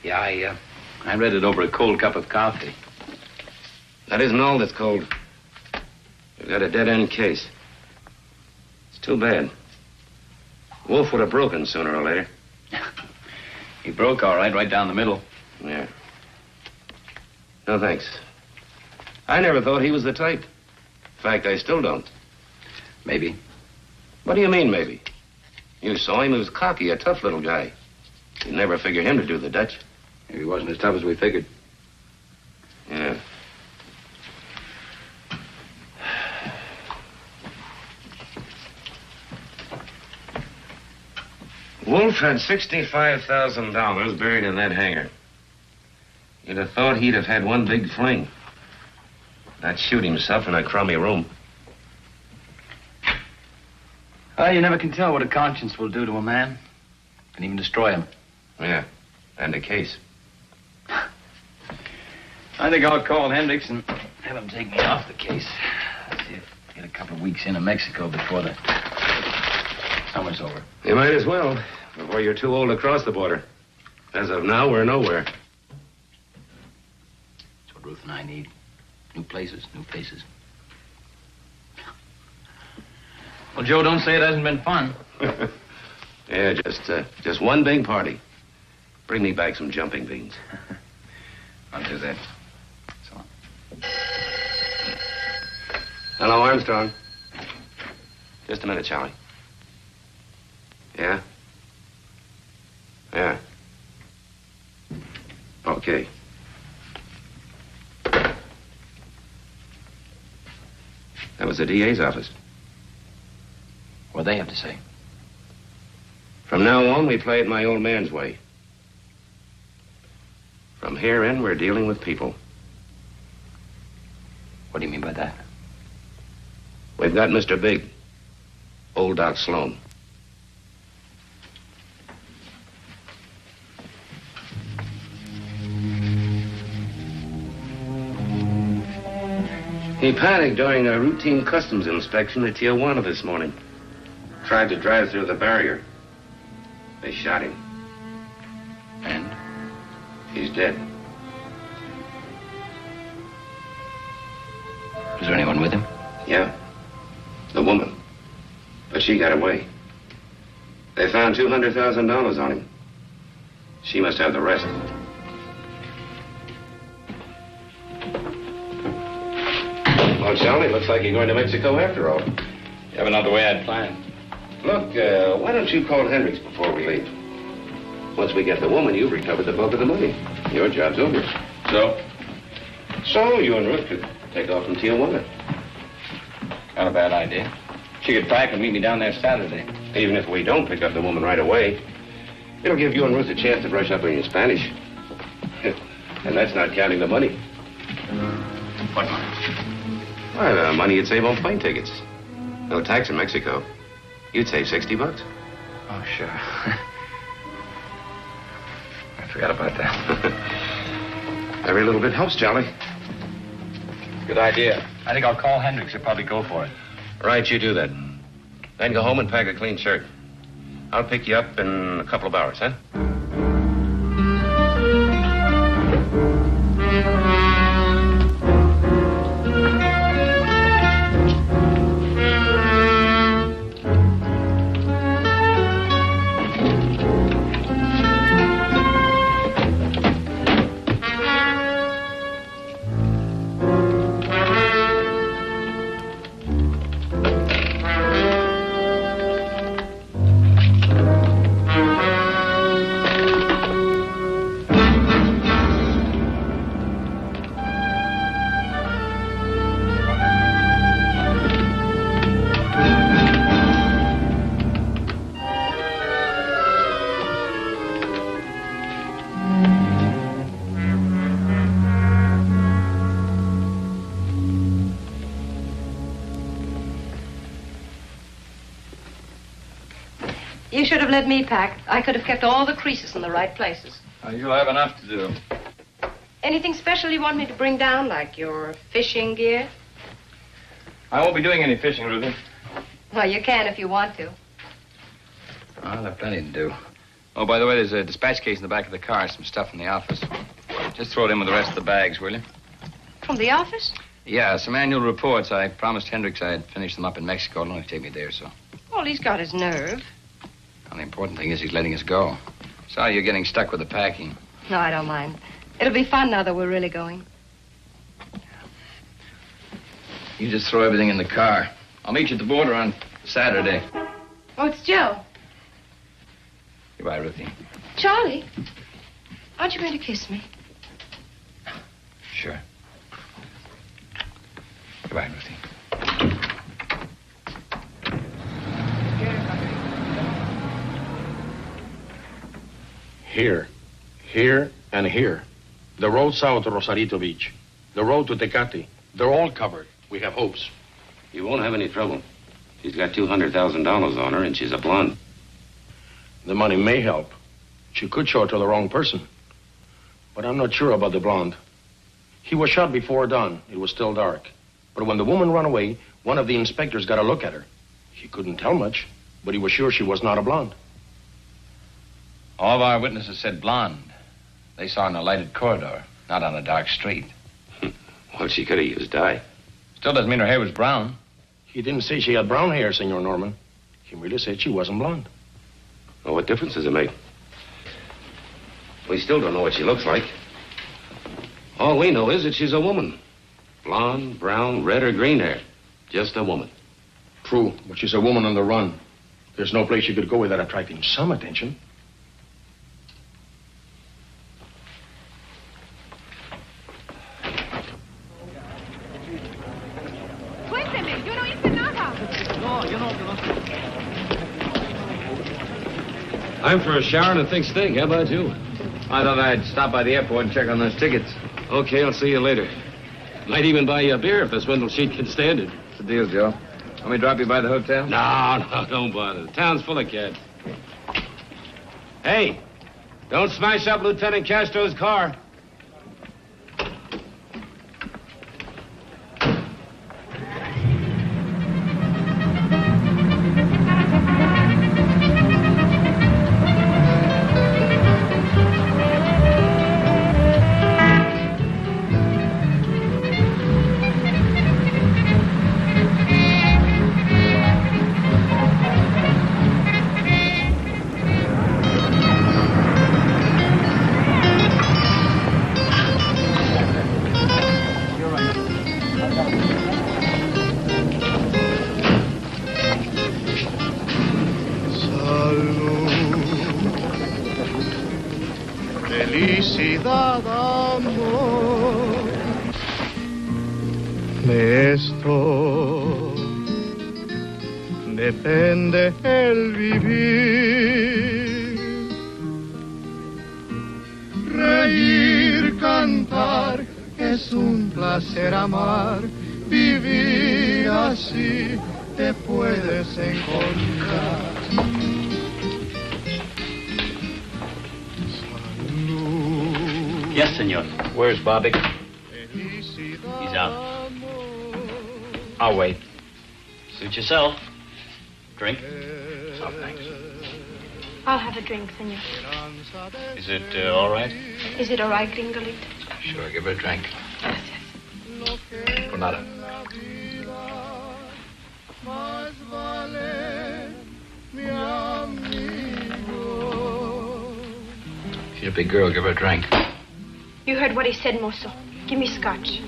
Yeah, I read it over a cold cup of coffee. That isn't all that's cold. We've got a dead-end case. It's too bad. Wolfe would have broken sooner or later. He broke all right down the middle. Yeah. No, thanks. I never thought he was the type. In fact, I still don't. Maybe. What do you mean, maybe? You saw him. He was cocky, a tough little guy. You'd never figure him to do the Dutch. Maybe he wasn't as tough as we figured. Yeah. Wolfe had $65,000 buried in that hangar. You'd have thought he'd have had one big fling. Not shoot himself in a crummy room. Well, you never can tell what a conscience will do to a man. Can even destroy him. Yeah, and a case. I think I'll call Hendricks and have him take me off the case. Let's see if I get a couple of weeks into Mexico before the summer's over. You might as well, before you're too old to cross the border. As of now, we're nowhere. That's what Ruth and I need. New places, new faces. Well, Joe, don't say it hasn't been fun. Yeah, just one big party. Bring me back some jumping beans. I'll do that. So. Hello, Armstrong. Just a minute, Charlie. Yeah? Yeah. Okay. That was the DA's office. What do they have to say? From now on, we play it my old man's way. From here in, we're dealing with people. What do you mean by that? We've got Mr. Big, old Doc Sloan. He panicked during a routine customs inspection at Tijuana this morning. Tried to drive through the barrier. They shot him. And? He's dead. Was there anyone with him? Yeah. The woman. But she got away. They found $200,000 on him. She must have the rest. Well, Charlie, looks like you're going to Mexico after all. Yeah, but not the way I'd planned. Look, why don't you call Hendricks before we leave? Once we get the woman, you've recovered the bulk of the money. Your job's over. So? So you and Ruth could take off from Tijuana. Not a bad idea. She could pack and meet me down there Saturday. Even if we don't pick up the woman right away, it'll give you and Ruth a chance to brush up on your Spanish. And that's not counting the money. What money? Why, the money you'd save on plane tickets. No tax in Mexico. You'd save $60. Oh, sure. I forgot about that. Every little bit helps, Charlie. Good idea. I think I'll call Hendricks. He'll probably go for it. Right, you do that. Then go home and pack a clean shirt. I'll pick you up in a couple of hours, huh? You should have let me pack. I could have kept all the creases in the right places. You'll have enough to do. Anything special you want me to bring down, like your fishing gear? I won't be doing any fishing, Ruthie. Well, you can if you want to. I'll have plenty to do. Oh, by the way, there's a dispatch case in the back of the car. Some stuff from the office. Just throw it in with the rest of the bags, will you? From the office? Yeah, some annual reports. I promised Hendricks I'd finish them up in Mexico. It'll only take me a day or so. Well, he's got his nerve. Well, the important thing is he's letting us go. Sorry you're getting stuck with the packing. No, I don't mind. It'll be fun now that we're really going. You just throw everything in the car. I'll meet you at the border on Saturday. Oh, it's Joe. Goodbye, Ruthie. Charlie, aren't you going to kiss me? Sure. Goodbye, Ruthie. Here, and here. The road south to Rosarito Beach. The road to Tecate. They're all covered. We have hopes. You won't have any trouble. She's got $200,000 on her, and she's a blonde. The money may help. She could show it to the wrong person. But I'm not sure about the blonde. He was shot before dawn. It was still dark. But when the woman ran away, one of the inspectors got a look at her. He couldn't tell much, but he was sure she was not a blonde. All of our witnesses said blonde. They saw her in a lighted corridor, not on a dark street. Well, she could have used dye. Still doesn't mean her hair was brown. He didn't say she had brown hair, Senor Norman. He merely said she wasn't blonde. Well, what difference does it make? We still don't know what she looks like. All we know is that she's a woman. Blonde, brown, red, or green hair. Just a woman. True, but she's a woman on the run. There's no place she could go without attracting some attention. I'm for a shower and a thick steak. How about you? I thought I'd stop by the airport and check on those tickets. Okay, I'll see you later. Might even buy you a beer if the swindle sheet can stand it. What's the deal, Joe? Want me to drop you by the hotel? No, don't bother. The town's full of cats. Hey, don't smash up Lieutenant Castro's car. felicidad, amor. De esto depende el vivir. Reír, cantar, es un placer amar. Vivir así te puedes encontrar. Yes, senor. Where's Bobik? He's out. I'll wait. Suit yourself. Drink? Oh, thanks. I'll have a drink, senor. Is it all right? Is it all right, Gringolito? Sure, give her a drink. Yes, yes. Por nada. She's a big girl. Give her a drink. You heard what he said, mozo. Give me scotch.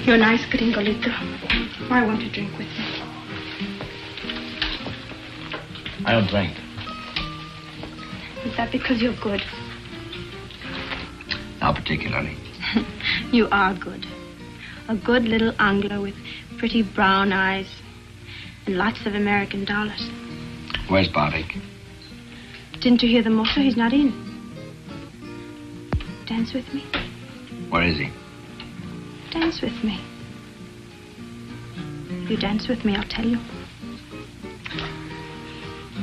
You're nice, Gringolito. I want to drink with you. I don't drink. Is that because you're good? Not particularly. You are good. A good little Anglo with pretty brown eyes and lots of American dollars. Where's Bobik? Didn't you hear the motor? He's not in. Dance with me. Where is he? Dance with me. If you dance with me, I'll tell you.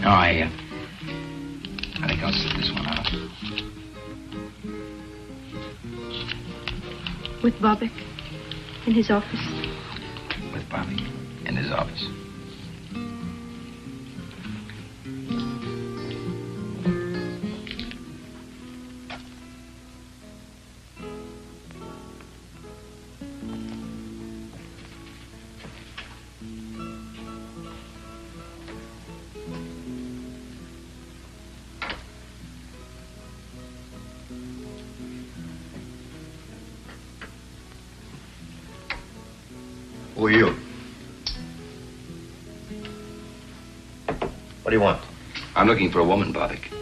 No, I think I'll sit this one out. With Bobik in his office. With Bobik in his office. Who are you? What do you want? I'm looking for a woman, Bobik.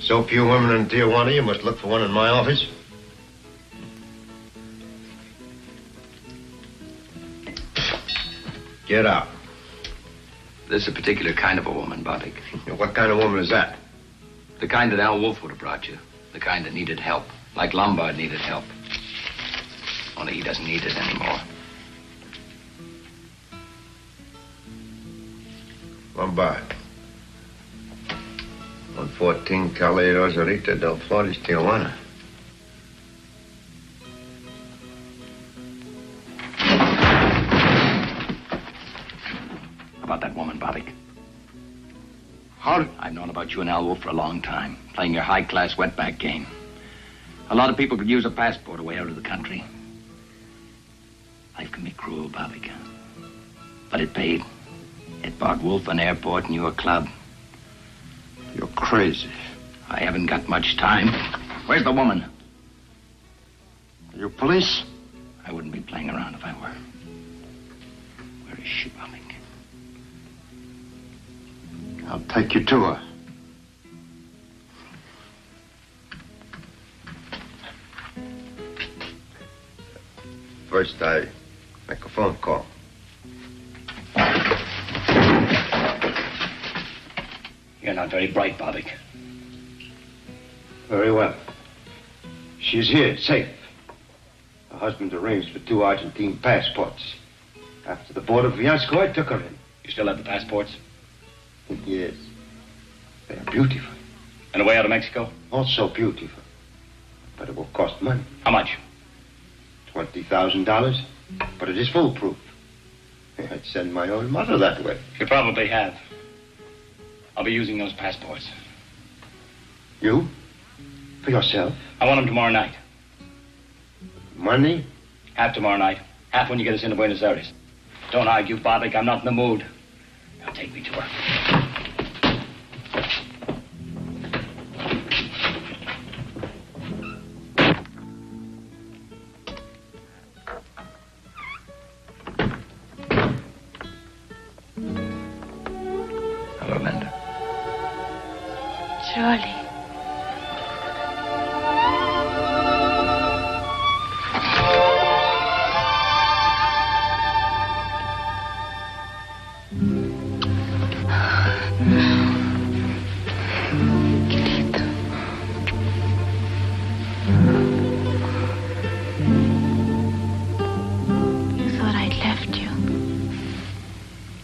So few women in Tijuana, you must look for one in my office. Get out. This is a particular kind of a woman, Bobik. What kind of woman is that? The kind that Al Wolfe would have brought you. The kind that needed help. Like Lombard needed help. Only he doesn't need it anymore. Lombard. 114 Calle Rosarita del Flores, Tijuana. About that woman, Bobik. How? I've known about you and Al Wolfe for a long time. Playing your high-class wetback game. A lot of people could use a passport away out of the country. Life can be cruel, Bobik. But it paid. It bought Wolfe an airport and you a club. You're crazy. I haven't got much time. Where's the woman? Are you police? I wouldn't be playing around if I were. Where is she, Bobik? I'll take you to her. First, I make a phone call. You're not very bright, Bobik. Very well. She's here, safe. Her husband arranged for 2 Argentine passports. After the border fiasco, I took her in. You still have the passports? Yes. They are beautiful. And away out of Mexico? Also beautiful. But it will cost money. How much? $20,000. But it is foolproof. I'd send my own mother that way. You probably have. I'll be using those passports. You? For yourself? I want them tomorrow night. Money? Have tomorrow night. Half when you get us into Buenos Aires. Don't argue, Bobik. I'm not in the mood. Now take me to her. Hello, Linda. Charlie.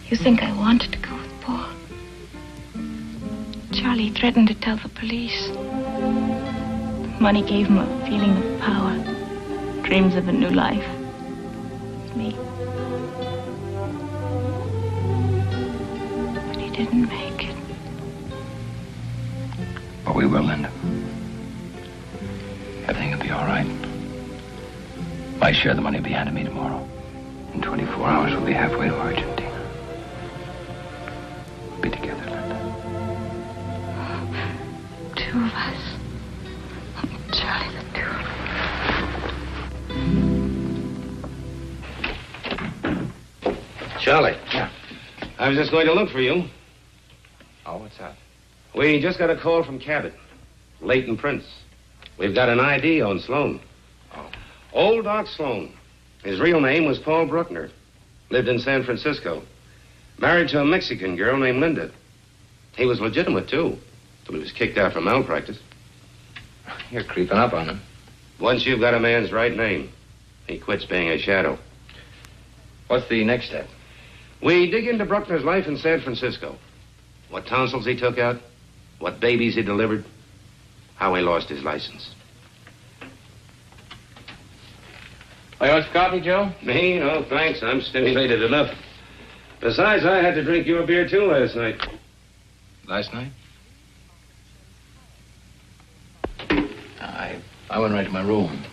You think I wanted to go with Paul? Charlie threatened to tell the police. Money gave him a feeling of power, dreams of a new life. Me. But he didn't make it. But we will, Linda. Everything will be all right. My share of the money will be handed me tomorrow. In 24 hours, we'll be halfway to Argentina. We'll be together, Linda. Two of us. Charlie, the two of us. Charlie. Yeah. I was just going to look for you. Oh, what's up? We just got a call from Cabot. Leighton Prince. We've got an ID on Sloan. Oh. Old Doc Sloan. His real name was Paul Bruckner. Lived in San Francisco. Married to a Mexican girl named Linda. He was legitimate, too, till he was kicked out for malpractice. You're creeping up on him. Once you've got a man's right name, he quits being a shadow. What's the next step? We dig into Bruckner's life in San Francisco. What tonsils he took out, what babies he delivered, how he lost his license. Oh, you want some coffee, Joe? Me? No, thanks. I'm stimulated enough. Besides, I had to drink your beer, too, last night. Last night? I went right to my room.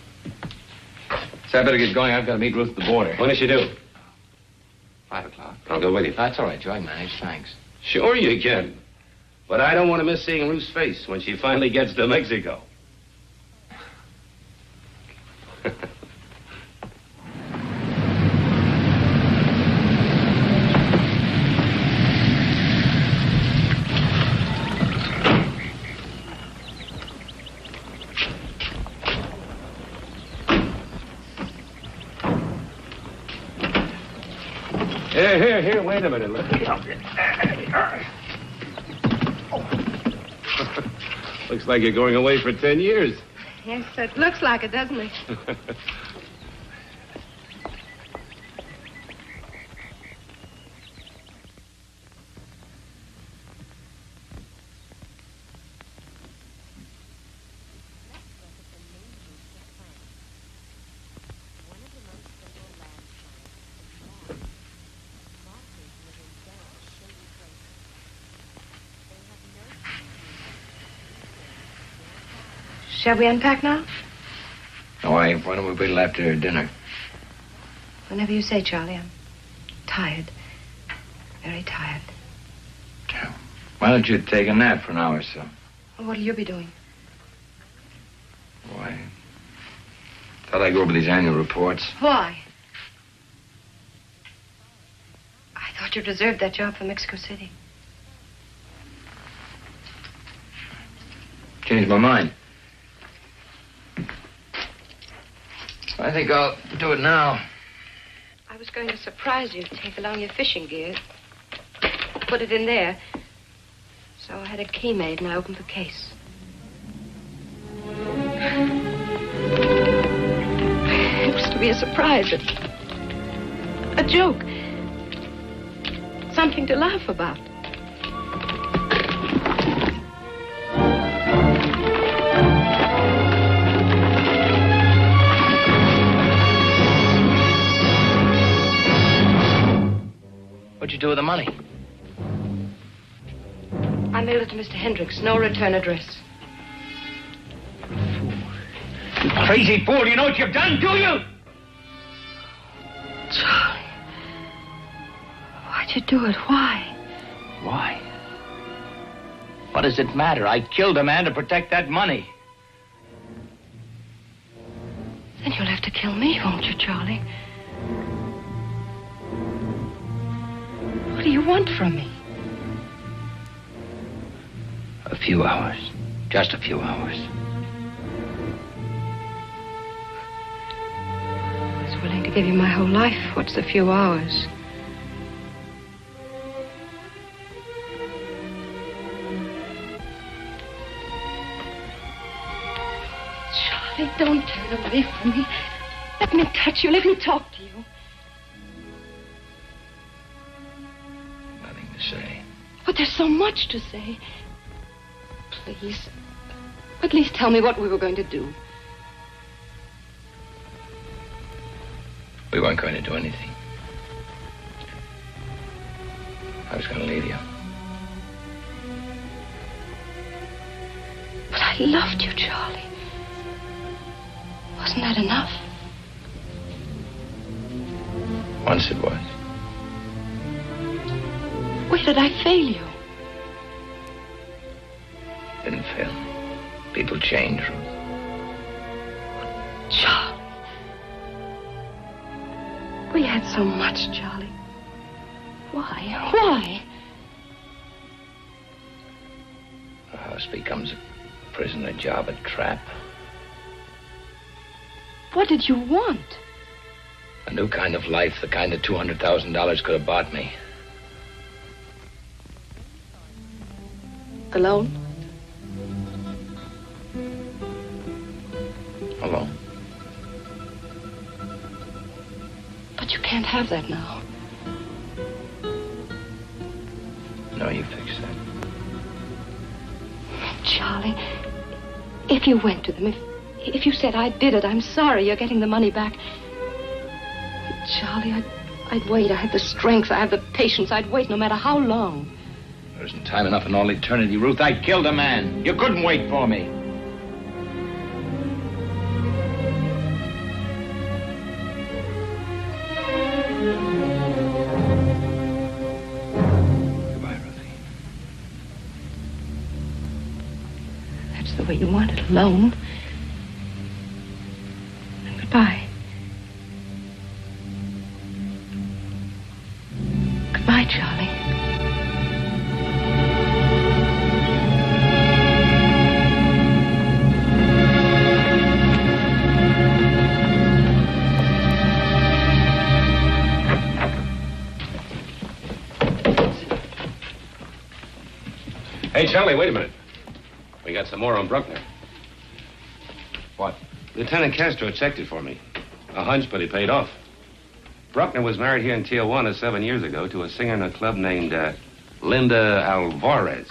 So I better get going. I've got to meet Ruth at the border. When does she do? 5 o'clock. I'll go with you. That's all right, Joe. I can manage. Thanks. Sure you can. But I don't want to miss seeing Ruth's face when she finally gets to Mexico. Here, wait a minute. Let me help you. Looks like you're going away for 10 years. Yes, it looks like it, doesn't it? Shall we unpack now? No, why don't we wait till after dinner? Whenever you say, Charlie. I'm tired. Very tired. Why don't you take a nap for an hour or so? Well, what'll you be doing? Why? Thought I'd go over these annual reports. Why? I thought you reserved that job for Mexico City. Changed my mind. I think I'll do it now. I was going to surprise you, take along your fishing gear. Put it in there. So I had a key made and I opened the case. It was to be a surprise. A joke. Something to laugh about. What'd you do with the money? I mailed it to Mr. Hendricks. No return address. You crazy fool. You know what you've done, do you? Why'd you do it? Why? Why? What does it matter? I killed a man to protect that money. Then you'll have to kill me, won't you, Charlie? What do you want from me? A few hours. Just a few hours. I was willing to give you my whole life. What's a few hours? Charlie, don't turn away from me. Let me touch you. Let me talk to you. Nothing to say. But there's so much to say. Please. At least tell me what we were going to do. We weren't going to do anything. I was going to leave you. But I loved you, Charlie. Wasn't that enough? Once it was. Where did I fail you? Didn't fail me. People change, Ruth. Charlie. We had so much, Charlie. Why? Why? A house becomes a prison, a job, a trap. What did you want? A new kind of life, the kind that $200,000 could have bought me. Alone? Alone. But you can't have that now. No, you fix that. Charlie, if you went to them, if you said I did it, I'm sorry, you're getting the money back. Charlie, I'd wait. I had the strength, I had the patience. I'd wait no matter how long. There isn't time enough in all eternity, Ruth. I killed a man. You couldn't wait for me. Goodbye, Ruthie. That's the way you want it, alone. And goodbye. Goodbye, Charlie. Hey, Charlie, wait a minute. We got some more on Bruckner. What? Lieutenant Castro checked it for me. A hunch, but he paid off. Bruckner was married here in Tijuana 7 years ago to a singer in a club named Linda Alvarez.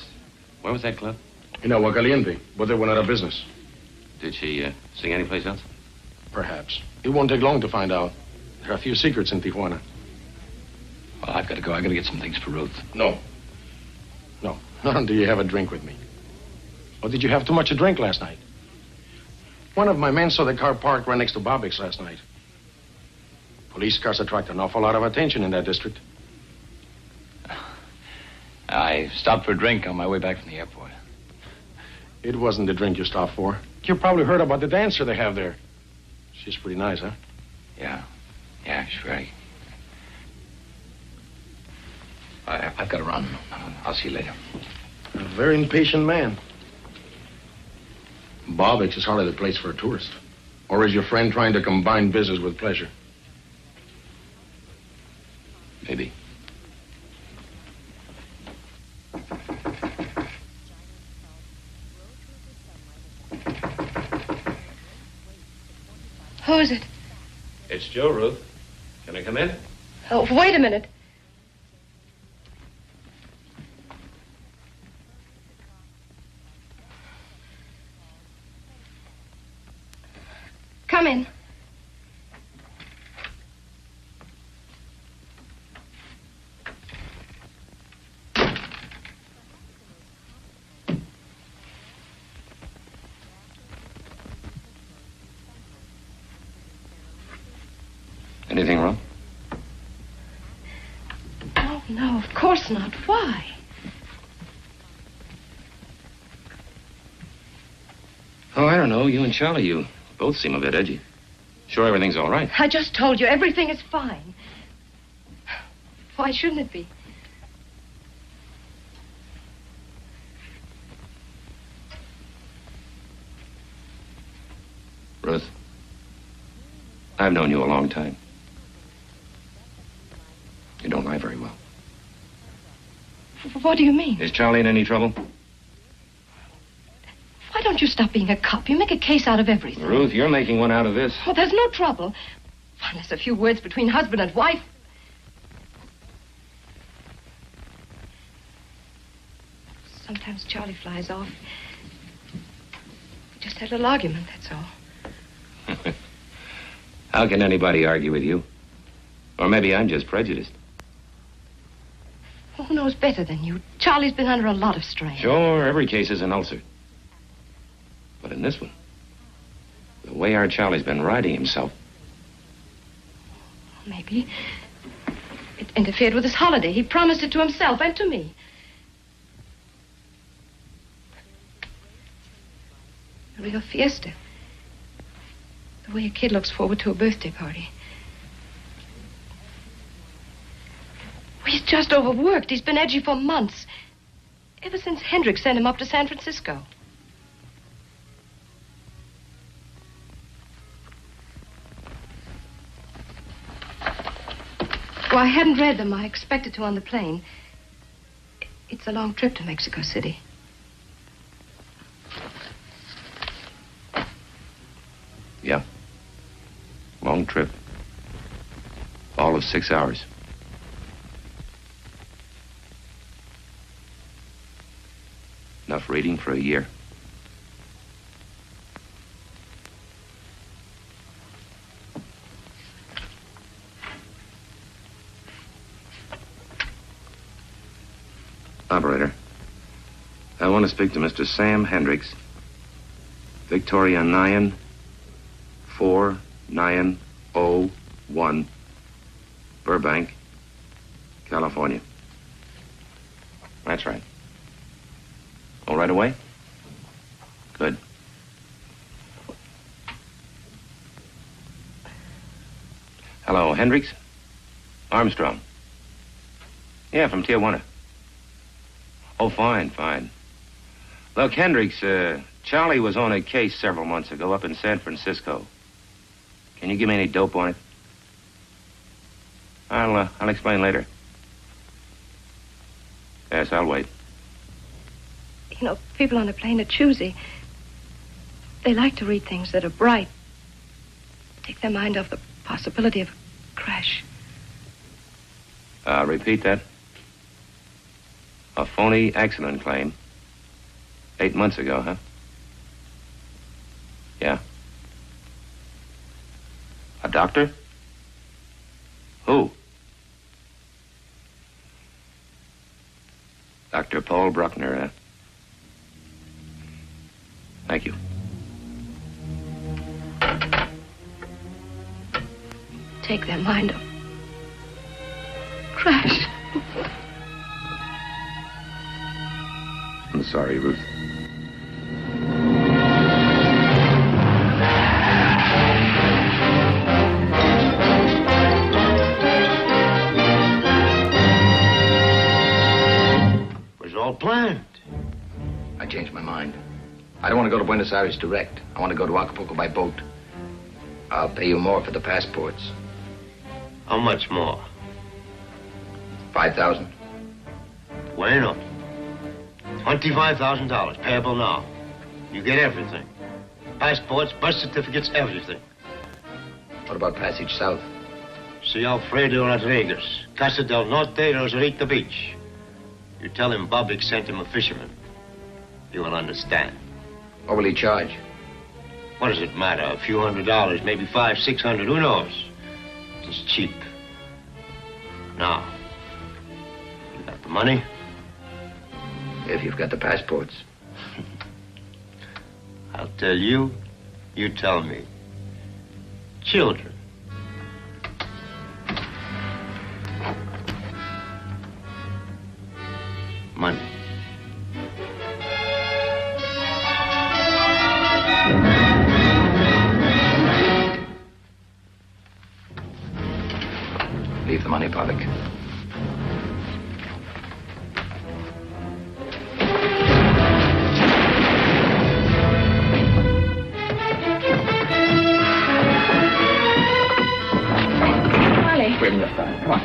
Where was that club? In Aguacaliente, but they went out of business. Did she sing anyplace else? Perhaps. It won't take long to find out. There are a few secrets in Tijuana. Well, I've got to go. I've got to get some things for Ruth. No. No. Not until you have a drink with me. Or did you have too much to drink last night? One of my men saw the car parked right next to Bobik's last night. Police cars attract an awful lot of attention in that district. I stopped for a drink on my way back from the airport. It wasn't the drink you stopped for. You probably heard about the dancer they have there. She's pretty nice, huh? Yeah. Yeah, sure. I've got to run. I'll see you later. A very impatient man. Bobik's is hardly the place for a tourist. Or is your friend trying to combine business with pleasure? Maybe. Who is it? It's Joe, Ruth. Can I come in? Oh, wait a minute. Come in. Anything wrong? Oh, no. course not. Why? Oh, I don't know. You and Charlie, you both seem a bit edgy. Sure everything's all right? I just told you, everything is fine. Why shouldn't it be? Ruth, I've known you a long time. You don't lie very well. What do you mean? Is Charlie in any trouble? Why don't you stop being a cop? You make a case out of everything. Ruth, you're making one out of this. Well, there's no trouble. Unless a few words between husband and wife. Sometimes Charlie flies off. We just had a little argument, that's all. How can anybody argue with you? Or maybe I'm just prejudiced. Well, who knows better than you? Charlie's been under a lot of strain. Sure, every case is an ulcer. But in this one, the way our Charlie's been riding himself. Maybe it interfered with his holiday. He promised it to himself and to me. A real fiesta. The way a kid looks forward to a birthday party. He's just overworked. He's been edgy for months. Ever since Hendricks sent him up to San Francisco. Well, I hadn't read them. I expected to on the plane. It's a long trip to Mexico City. Yeah. Long trip. All of 6 hours. Enough reading for a year. Operator, I want to speak to Mr. Sam Hendricks, Victoria 94901, Burbank, California. That's right. All right away? Good. Hello, Hendricks? Armstrong. Yeah, from Tijuana. Oh, fine, fine. Look, Hendricks, Charlie was on a case several months ago up in San Francisco. Can you give me any dope on it? I'll explain later. Yes, I'll wait. You know, people on a plane are choosy. They like to read things that are bright. Take their mind off the possibility of a crash. Repeat that. A phony accident claim. 8 months ago, huh? Yeah. A doctor? Who? Dr. Paul Bruckner, huh? Thank you. Take their mind off. Crash. I'm sorry, Ruth. It was all planned. I changed my mind. I don't want to go to Buenos Aires direct. I want to go to Acapulco by boat. I'll pay you more for the passports. How much more? 5,000. Bueno. $25,000 payable now. You get everything. Passports, birth certificates, everything. What about passage south? See Alfredo Rodriguez, Casa del Norte, Rosarito Beach. You tell him Bobik sent him a fisherman. He will understand. What will he charge? What does it matter? A few $100, maybe $500, $600, who knows? It's cheap. Now, you got the money? If you've got the passports. I'll tell you, you tell me. Children. money, Bobik. Marley. Wait a minute, come on.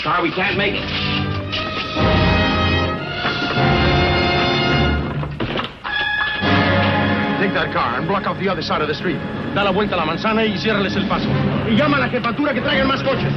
Car, we can't make it. Take that car and block off the other side of the street. Da la vuelta a la manzana y ciérrales el paso. Y llama a la jefatura que traigan más coches.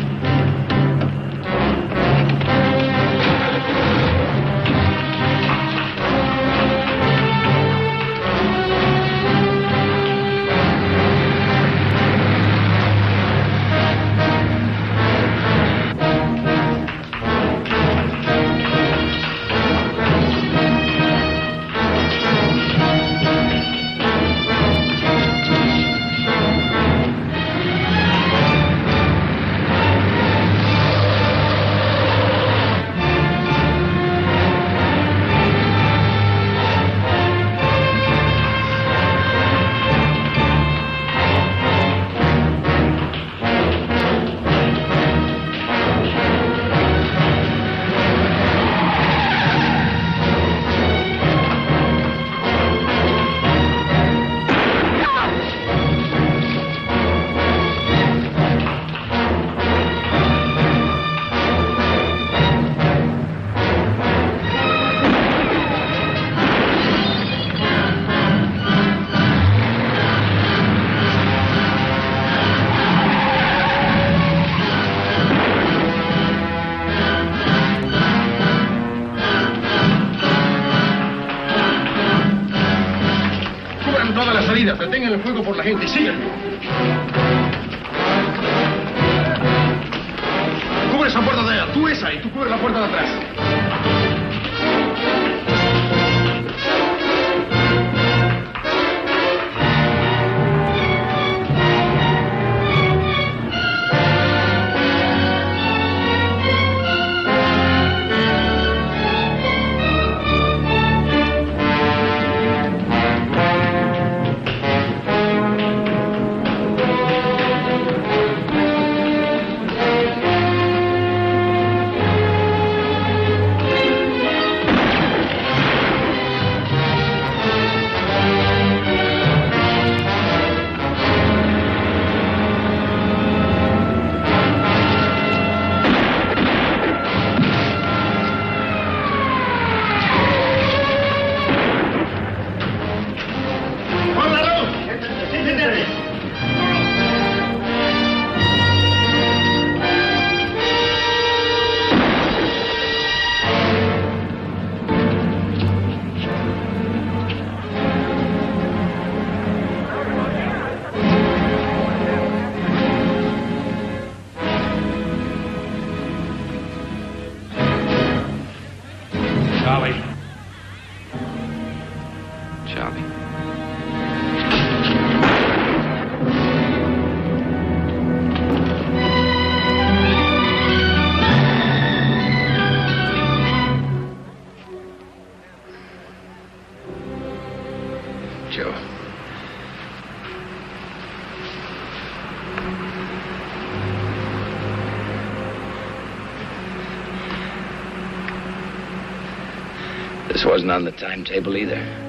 Detengan el fuego por la gente. Síganme. Cubre esa puerta de allá. Tú esa y tú cubre la puerta de atrás. This wasn't on the timetable either.